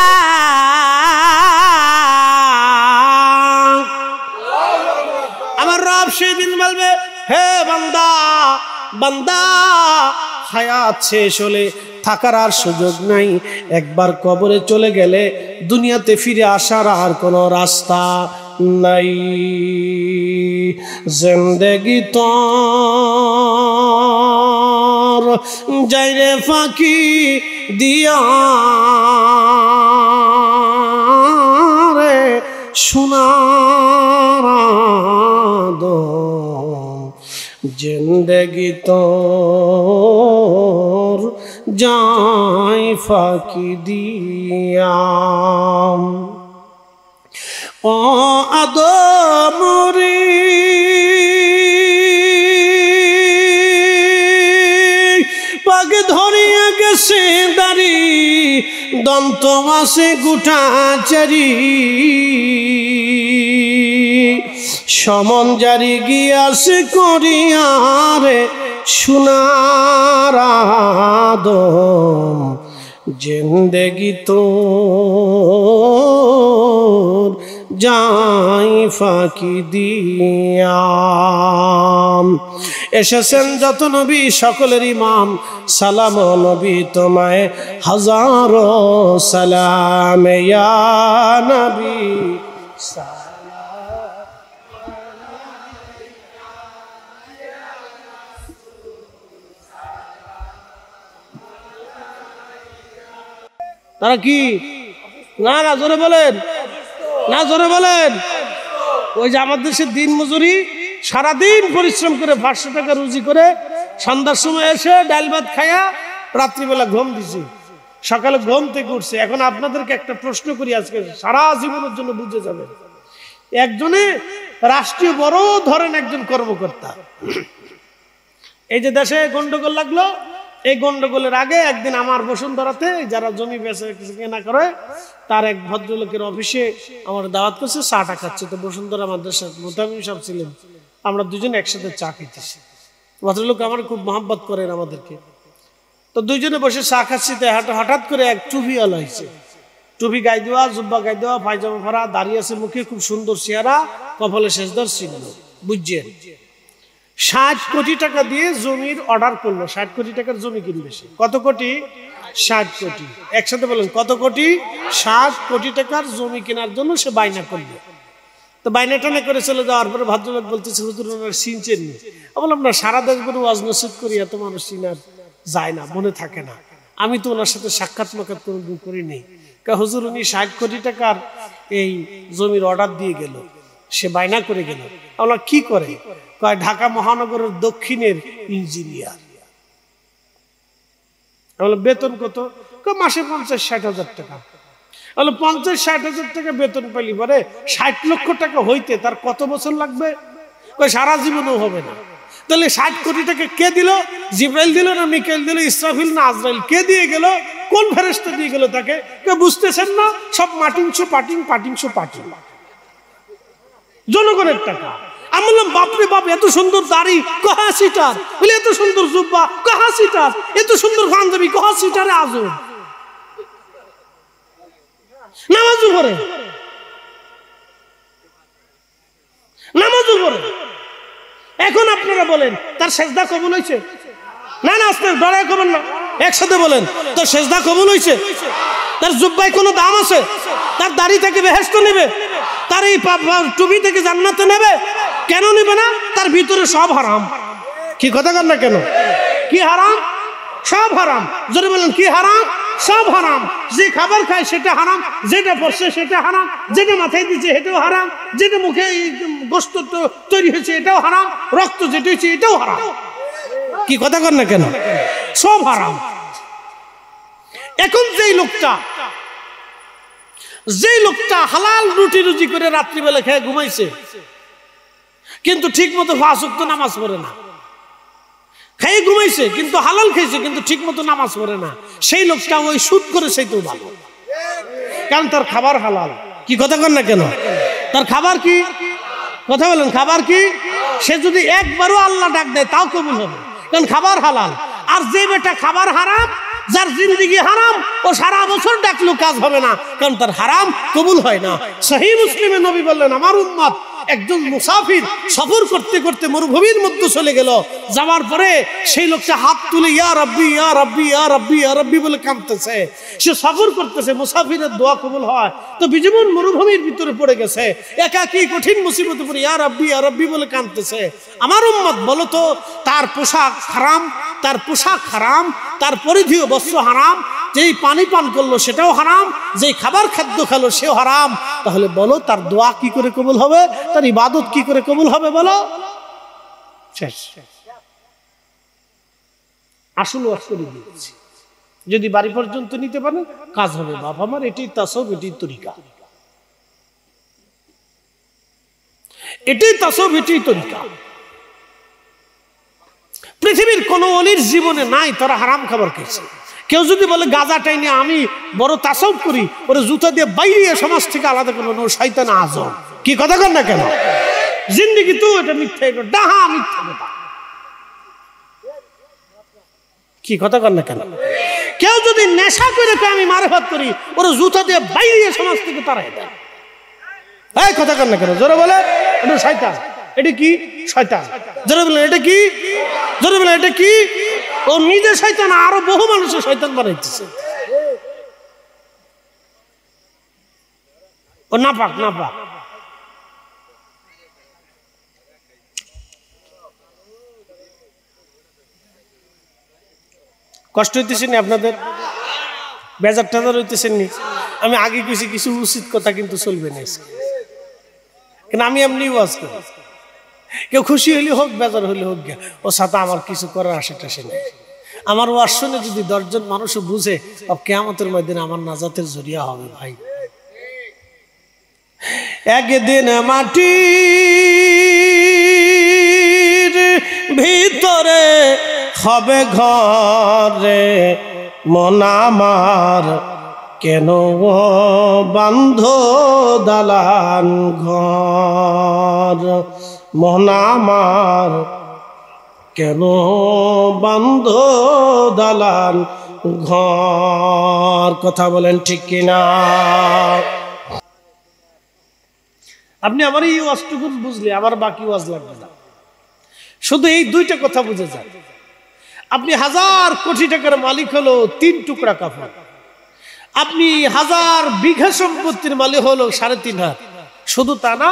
আমার রব সেদিন বলবে, হে বান্দা, বান্দা হায়াত শেষ হলে থাকার আর সুযোগ নাই, একবার কবরে চলে গেলে দুনিয়াতে ফিরে আসার আর কোনো রাস্তা নাই। জিন্দেগি তোর যাইরে ফাঁকি দিয়া রে সোনার আদম, জিন্দেগি তোর যাই ফাঁকি দিয়া। ও আদম রে, পাক ধরিয়া গেছে দাড়ি, দন দিগন্ত আছে গোটা চারি সমন জারি গিয়াছে করিয়ারে সোনার আদম জিন্দেগি তো যাই ফাঁকি দিয়া। এসেছেন যত নবী সকলের ইমাম, সালাম নবী তোমায় হাজারো সালাম ইয়া নবী। তারা কি না না জোরে বলেন, না জোরে বলেন। ওই যে আমাদের দেশের দিন মজুরি, সারাদিন পরিশ্রম করে 500 টাকা রুজি করে সন্ধ্যার সময় এসে ডাল ভাত খায়া রাত্রিবেলা ঘুম দিছি, সকালে ঘুম থেকে উঠছে। এখন আপনাদেরকে একটা প্রশ্ন করি, আজকে সারা জীবনের জন্য বুঝে যাবে। একজনে রাষ্ট্রীয় বড় ধরেন একজন কর্মকর্তা, এই যে দেশে গন্ডগোল লাগলো, এই গন্ডগোলের আগে একদিন আমার বসুন্ধরাতে যারা জমি বেচে কেনা করে তার এক ভদ্রলোকের অফিসে আমার দাওয়াত করছে, চাটা খাচ্ছে। তো বসুন্ধরা মাদ্রাসার মোতামিম সাহেব ছিলেন, আমরা দুজন একসাথে চা খেতেছি। ভদ্রলোক আমার খুব মহব্বত করেন আমাদেরকে। তো দুইজনে বসে চা খাচ্ছি, হঠাৎ করে এক টুপিওয়ালা হয়েছে, টুপি গায়ে দেওয়া, জুব্বা গায়ে দেওয়া, পায়জামা ভরা, দাঁড়িয়ে আছে, মুখে খুব সুন্দর চেহারা, কপালে সেজদার চিহ্ন, বুঝছেন। 60 কোটি টাকা দিয়ে জমির অর্ডার করলো, 60 কোটি টাকার জমি কিনবে সে। কত কোটি? 60 কোটি। একসাথে বলেন কত কোটি? 60 কোটি টাকার জমি কেনার জন্য সে বায়না করলো। তো বায়না টানা করে চলে যাওয়ার পরে ভদ্রলোক বলতেছে, হুজুর ওনার চিনছেন নি? বললাম না, সারা দেশ করে ওয়াজ নসিহত করি, এত মানুষ চিনার যায় না, মনে থাকে না। আমি তো ওনার সাথে সাক্ষাৎ মাক্ষাৎ কোনোদিন করিনি। হুজুর উনি 60 কোটি টাকার এই জমির অর্ডার দিয়ে গেল, সে বায়না করে গেল। বললাম কি করে? কয় ঢাকা মহানগরের দক্ষিণের ইঞ্জিনিয়ার। বেতন কত? মাসে 50-60 হাজার টাকা। 50-60 হাজার টাকা বেতন পেলি পরে 60 লক্ষ টাকা হইতে তার কত বছর লাগবে? সারা জীবনও হবে না। তাহলে 60 কোটি টাকা কে দিল? জিব্রাইল দিল না মিকাইল দিল, ইসরাফিল না আজরাইল? কে দিয়ে গেল? কোন ফেরেশতা দিয়ে গেল তাকে? বুঝতেছেন না? সব মাটিংশো পাটিং পাটিংশো পাটিং, জনগণের টাকা। আমি বললাম বাপরে বাপ, এত সুন্দর দাড়ি কহা সিটার, বলে এত সুন্দর জুব্বা কহা সিটার, এত সুন্দর পাঞ্জাবি কহা সিটারে আজব। নামাজও পড়ে, নামাজও পড়ে। এখন আপনারা বলেন তার সেজদা কবুল হয়েছে? না না, আস্তে ডরায় কবেন না, একসাথে বলেন তার সেজদা কবুল হয়েছে? তার জুব্বায় কোনো দাম আছে? তার দাড়ি থেকে বেহেশত নেবে? তার এই টুপি থেকে জান্নাতে নেবে? কেন নেবে না? তার ভিতরে সব হারাম। কি কথা কর না কেন? কি হারাম? সব হারাম। যদি বলেন কি হারাম? সব হারাম। যে খাবার খায় সেটা হারাম, যেটা পড়ছে সেটা হারাম, যেটা মাথায় দিচ্ছে এটাও হারাম, যেটা মুখে গোস্ত তৈরি হয়েছে এটাও হারাম, রক্ত যেটা হয়েছে এটাও হারাম। কি কথা কর না কেন? সব হারাম। এখন যেই লোকটা হালাল রুটি রুজি করে রাত্রিবেলা খেয়ে ঘুমাইছে, কিন্তু ঠিক মতো 5 ওয়াক্ত নামাজ পড়ে না। খেয়ে ঘুমাইছে কিন্তু হালাল খেয়েছে, কিন্তু ঠিক মতো নামাজ পড়ে না। সেই লোকটা ওই সুদ করে সেইটাও ভালো, কারণ তার খাবার হালাল। কি কথা কর না কেন? তার খাবার কি? কথা বলেন খাবার কি? সে যদি একবারও আল্লাহ ডাক দেয় তাও কবুল হবে, কারণ খাবার হালাল। আর যে বেটা খাবার হারাম, যার জিন্দেগি হারাম, ও সারা বছর ডাকলেও কাজ হবে না, কারণ তার হারাম কবুল হয় না। সহিহ মুসলিমে নবী বললেন, আমার উম্মত একজন মুসাফির সফর করতে করতে মরুভূমির মধ্যে চলে গেল, যাওয়ার পরে সেই লোকটা হাত তুলে ইয়া রাব্বি ইয়া রাব্বি ইয়া রাব্বি ইয়া রাব্বি বলে কাঁদতেছে। সে সফর করতেছে, মুসাফিরের দোয়া কবুল হয় তো বিজীবন মরুভূমির ভিতরে পড়ে গেছে, একাকী কঠিন মুসিবতে পড়ে ইয়া রাব্বি বলে কাঁদতেছে। আমার উম্মত বলো তো, তার পোশাক হারাম, তার পোশাক হারাম, তার পরিধেয় বস্ত্র হারাম, যেই পানি পান করলো সেটাও হারাম, যেই খাবার খাদ্য খেলো সেও হারাম। তাহলে বলো তার দোয়া কি করে কবুল হবে? তার ইবাদত কি করে কবুল হবে বলো? শেষ। আসল ওয়াজ করে দিয়েছি, যদি বাড়ি পর্যন্ত নিতে পারেন কাজ হবে। বাপ আমার এটাই তাসব, এটাই তরিকা, এটাই তাসব, এটাই তরিকা। পৃথিবী পৃথিবীর কোনো অলির জীবনে নাই তারা হারাম খাবার খেয়েছে। কেউ যদি বলে গাঁজা টাইনে আমি বড় তাসাউফ করি, ওরে জুতা দিয়ে বাইরে সমাজ থেকে আলাদা করবেন, ও শয়তান আজম। কি কথা কর না কেন? জিন্দেগি তো এটা মিথ্যা, এটা ডাহা মিথ্যা কথা। কি কথা কর না কেন? কেউ যদি নেশা করে আমি মারেফাত করি, ওরে জুতা দিয়ে বাইরে সমাজ থেকে তারাই দেয়। এই কথা কর না কেন? জোরে বলে এটা শয়তান। এটা কি? শয়তান। জোরে বলে এটা কি? জোরে বলে এটা কি? ও নিজে শয়তান, আরো বহু মানুষের শয়তান বানাইতেছে। ও নাপাক নাপাক। কষ্ট হইতেছে নি আপনাদের? বেজার টেজার হইতেছেন নি? আমি আগে কিছু উচিত কথা কিন্তু চলবে না, কিন্তু আমি এমনি ওয়াজ করি। কেউ খুশি হইলে হোক, বেজার হইলে হোক, গিয়া ও সাথে আমার কিছু করার আশেপাশে নেই। আমার ওয়াজ শুনে যদি 10 জন মানুষও বুঝে, কিয়ামতের ময়দানে আমার নাজাতের জরিয়া হবে ভাই। একদিন মাটির ভিতরে হবে ঘরে, মন আমার কেন বান্ধ দালান ঘর, মন আমার কেন বান্ধ দালান ঘর। কথা বলেন ঠিক কিনা? আপনি আমার এই ওয়াজটুকু বুঝলে আমার বাকি ওয়াজ লাগবে না। শুধু এই 2টা কথা বুঝে যান। আপনি 1000 কোটি টাকার মালিক হলো 3 টুকরা কাপড়, আপনি 1000 বিঘা সম্পত্তির মালিক হলো 3.5 হাত। শুধু তা না,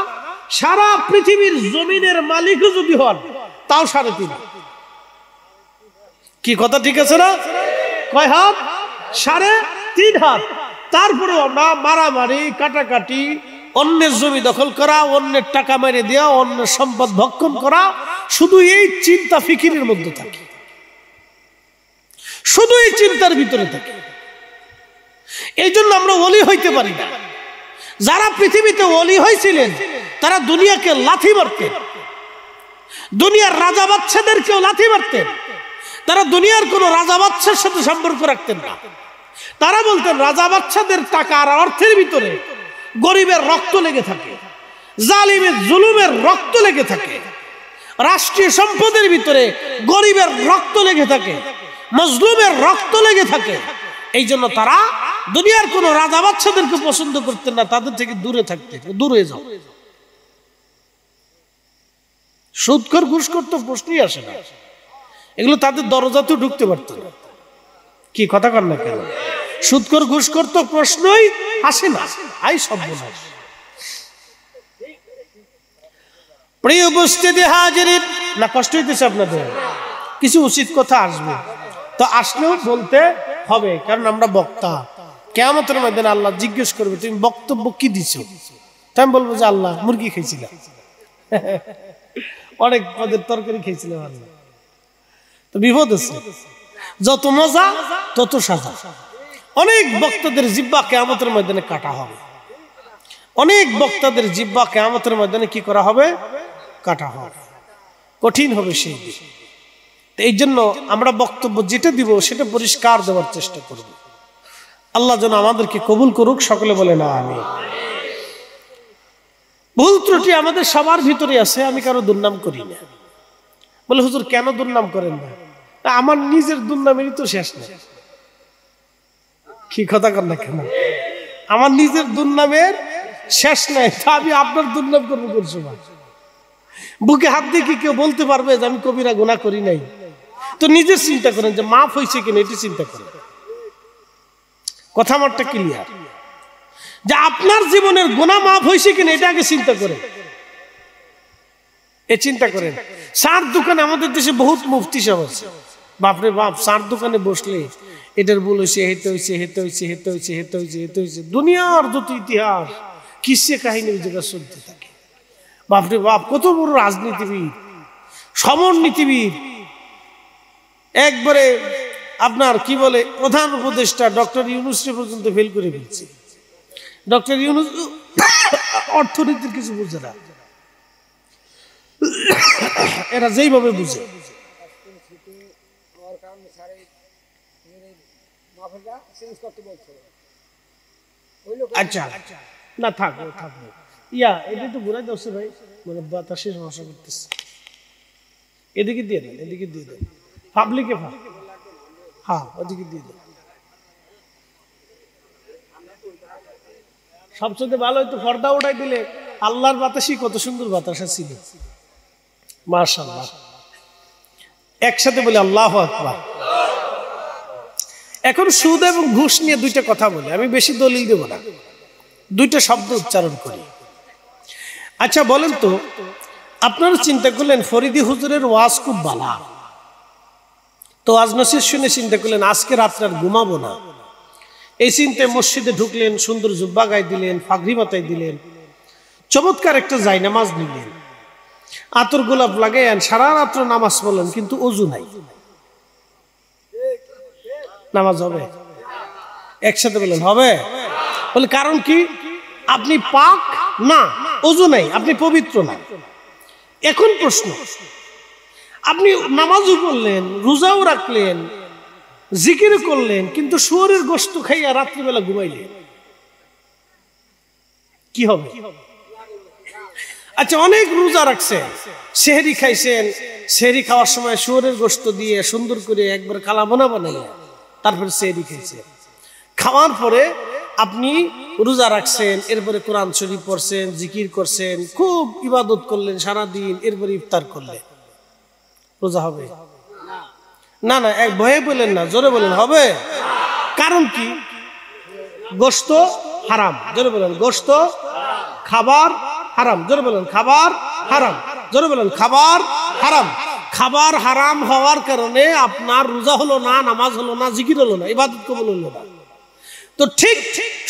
সারা পৃথিবীর জমিনের মালিকও যদি হন তাও 3.5 হাত। কি কথা ঠিক আছে না? কয় হাত? 3.5 হাত। তারপরে আমরা মারামারি, কাটাকাটি, অন্যের জমি দখল করা, অন্যের টাকা মেরে দেওয়া, অন্যের সম্পদ ভক্ষণ করা, শুধু এই চিন্তা ফিকিরের মধ্যে থাকে, শুধু এই চিন্তার ভিতরে থাকে। এই জন্য আমরা ওলি হইতে পারি না। যারা পৃথিবীতে ওলি হয়েছিলেন তারা দুনিয়াকে লাথি মারতেন, দুনিয়ার রাজা বাদশাদেরকেও লাথি মারতেন। তারা দুনিয়ার কোন রাজা বাদশার সাথে সম্পর্ক রাখতেন না। তারা বলতেন রাজা বাদশাদের টাকা আর অর্থের ভিতরে গরিবের রক্ত লেগে থাকে, জালিমের জুলুমের রক্ত লেগে থাকে, রাষ্ট্রীয় সম্পদের ভিতরে গরিবের রক্ত লেগে থাকে, মজলুমের রক্ত লেগে থাকে। এই জন্য তারা দুনিয়ার কোন রাজা বাদশাদেরকে পছন্দ করতেন না, তাদের থেকে দূরে থাকতেন। দূরে যাও। সুদখোর ঘুষখোর তো প্রশ্নই আসে না, এগুলো তাদের দরজাতেও ঢুকতে পারত না। কি কথা কর না কেন? সুদখোর ঘুষখোর তো প্রশ্নই আসে না। আই সর্বনাশ। প্রিয় উপস্থিতি হাজিরিন, না কষ্ট হইতেছে আপনাদের? কিছু উচিত কথা আসবে, তো আসলেও বলতে হবে, কারণ আমরা বক্তা। কিয়ামতের ময়দানে আল্লাহ জিজ্ঞেস করবে তুমি বক্তব্য কি দিছো? তাই আমি বলবো যে আল্লাহ মুরগি খেয়েছিলাম, অনেক পদের তরকারি খেয়েছিলাম আল্লাহ। তো বিপদ আছে, যত মজা তত সাজা। অনেক বক্তাদের জিহ্বা কিয়ামতের ময়দানে কাটা হবে, অনেক বক্তাদের জিহ্বা কিয়ামতের ময়দানে কি করা হবে? কাটা হবে। কঠিন হবে সেই দিন। এই জন্য আমরা বক্তব্য যেটা দিব সেটা পরিষ্কার দেওয়ার চেষ্টা করব। আল্লাহ যেন আমাদেরকে কবুল করুক। সকলে বলে না আমি। ভুল ত্রুটি আমাদের সবার ভিতরে আছে, আমি কারো দুর্নাম করি না। বলে হুজুর কেন দুর্নাম করেন না? আমার নিজের দুর্নামেরই তো শেষ নেই। কি কথা কর না কেন? আমার নিজের দুর্নামের শেষ নাই, তা আমি আপনার দুর্নাম করবো কোন সময়? বুকে হাত দিয়ে কি কেউ বলতে পারবে যে আমি কবিরা গুনাহ করি নাই? তো নিজের চিন্তা করেন যে মাফ হয়েছে কিনা, এটি চিন্তা করেন। কথা আমারটা ক্লিয়ার? যে আপনার জীবনের গুনাহ মাফ হয়েছে কিনা এটা আগে চিন্তা করেন। এ চিন্তা করেন। চার দোকানে আমাদের দেশে বহুত মুফতি সাহেব আছে, বাপরে বাপ, চার দোকানে বসলে এটার ভুল হয়েছে, হেতে হয়েছে, হেতে হয়েছে, হেতে হয়েছে, হেতে হয়েছে, হেতে হয়েছে, দুনিয়ার যত ইতিহাস কিসে কাহিনী ওই জায়গায় চলতে থাকে। বাপরে বাপ, কত বড় রাজনীতিবিদ, সমরনীতিবিদ, একবারে আপনার কি বলে প্রধান উপদেষ্টা ডক্টর ইউনূসকে পর্যন্ত ফেল করে ফেলছে। ডক্টর ইউনূস অর্থনীতির কিছু বুঝে না, এরা যেইভাবে বুঝে আচ্ছা না থাকবো থাকবো ইয়া এটা তো ঘুরাই দোষে ভাই মানে বাতাসে সমস্যা করতেছে এদিকে দিয়ে দেন এদিকে দিয়ে দেন পাবলিকে হ্যাঁ ওদিকে দিয়ে দেন সবচেয়ে ভালো হয়তো পর্দা উঠাই দিলে আল্লাহর বাতাসই কত সুন্দর বাতাসা ছিল মাশাআল্লাহ একসাথে বলি আল্লাহু আকবার এখন সুদ এবং ঘুষ নিয়ে দুইটা কথা বলি আমি বেশি দলিল দেব না দুইটা শব্দ উচ্চারণ করি আচ্ছা বলেন তো আপনারা চিন্তা করলেন ফরিদি হুজুরের ওয়াজ খুব ভালো তো ওয়াজ নসিহত শুনে চিন্তা করলেন আজকে রাত্রে আর ঘুমাবো না এই চিন্তায় মসজিদে ঢুকলেন সুন্দর জুব্বা গায়ে দিলেন পাগড়ি মাথায় দিলেন চমৎকার একটা জায়নামাজ নিলেন আতর গোলাপ লাগাইন সারা রাত্র নামাজ পড়লেন কিন্তু ওযু নাই নামাজ হবে একসাথে বলেন হবে বলে কারণ কি আপনি পাক না ওযু নাই আপনি পবিত্র না এখন প্রশ্ন আপনি নামাজও পড়লেন রোজাও রাখলেন জিকির করলেন কিন্তু শুয়োরের গোশত খাইয়া রাত্রিবেলা ঘুমাইলেন কি হবে আচ্ছা অনেক রোজা রাখছেন সেহরি খাইছেন সেহরি খাওয়ার সময় শুয়োরের গোশত দিয়ে সুন্দর করে একবার কালাবোনা বানাইয়া তারপরে সেহরি খাইছেন খাওয়ার পরে আপনি রোজা রাখছেন এরপরে কোরআন শরীফ পড়ছেন জিকির করছেন খুব ইবাদত করলেন সারাদিন এরপরে ইফতার করলেন রোজা হবে না না এক ভয়ে বলেন না জোরে বলেন হবে কারণ কি গোশত হারাম জোরে বলেন গোশত খাবার হারাম জোরে বলেন খাবার হারাম জোরে বলেন খাবার হারাম খাবার হারাম হওয়ার কারণে আপনার রোজা হলো না নামাজ হলো না জিকির হলো না ইবাদত কবুল হলো না তো ঠিক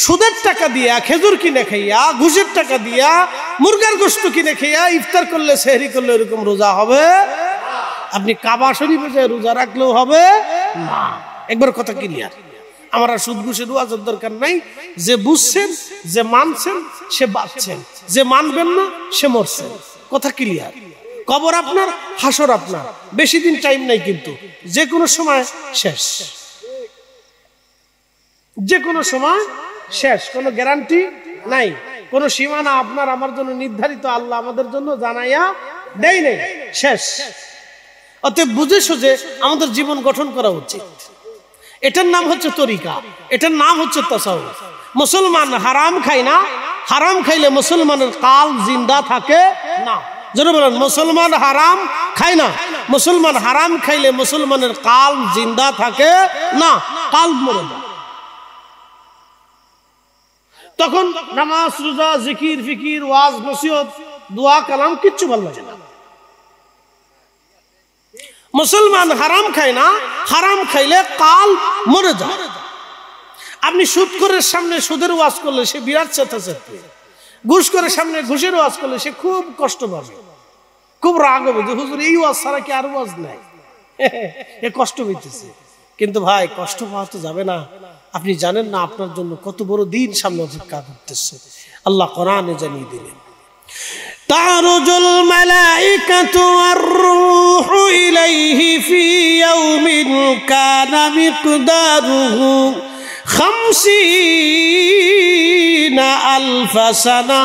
সুদের টাকা দিয়া খেজুর কিনে খাইয়া ঘুষের টাকা দিয়া মুরগার গোশত কিনে খাইয়া ইফতার করলে সেহরি করলে এরকম রোজা হবে আপনি কাবা শরীফে যে রোজা রাখলেও হবে না একবার কথা ক্লিয়ার আমার আর সুদ ঘুষের ওয়াজের দরকার নাই যে বুঝছেন যে মানছেন সে বাঁচছেন যে মানবেন না সে মরছেন কথা ক্লিয়ার কবর আপনার হাসর আপনার বেশি দিন টাইম নাই কিন্তু যে কোনো সময় শেষ যে কোনো সময় শেষ কোনো গ্যারান্টি নাই কোনো সীমানা আপনার আমার জন্য নির্ধারিত আল্লাহ আমাদের জন্য জানাইয়া দেয় নাই শেষ অতএব বুঝেছো যে আমাদের জীবন গঠন করা উচিত এটার নাম হচ্ছে তরিকা এটার নাম হচ্ছে তাসাউফ মুসলমান হারাম খায় না হারাম খাইলে মুসলমানের কাল জিন্দা থাকে না যারা বলেন মুসলমান হারাম খায় না মুসলমান হারাম খাইলে মুসলমানের কাল জিন্দা থাকে না কাল মরে যায় তখন নামাজ রোজা জিকির ফিকির ওয়াজ নসিহত দোয়া কালাম কিচ্ছু ভালো লাগে না মুসলমান হারাম খায় না হারাম খাইলে কাল মরে যায় আপনি সুদখোরের সামনে সুদের ওয়াজ করলে সে বিরাট চেঁচাচ্ছে ঘুষখোরের সামনে ঘুষের ওয়াজ করলে সে খুব কষ্ট পাবে খুব রাগ হবে যে হুজুর এই ওয়াজ ছাড়া কি আর ওয়াজ নাই এ কষ্ট হইতেছে কিন্তু ভাই কষ্ট পাওয়া তো যাবে না আপনি জানেন না আপনার জন্য কত বড় দিন সামনে অপেক্ষা করতেছে আল্লাহ কোরআনে জানিয়ে দিলেন তারুজুল মালাইকাতু আর-রূহু ইলাইহি ফি ইয়াউমিন কানা মিকদারুহু 50,000 সানা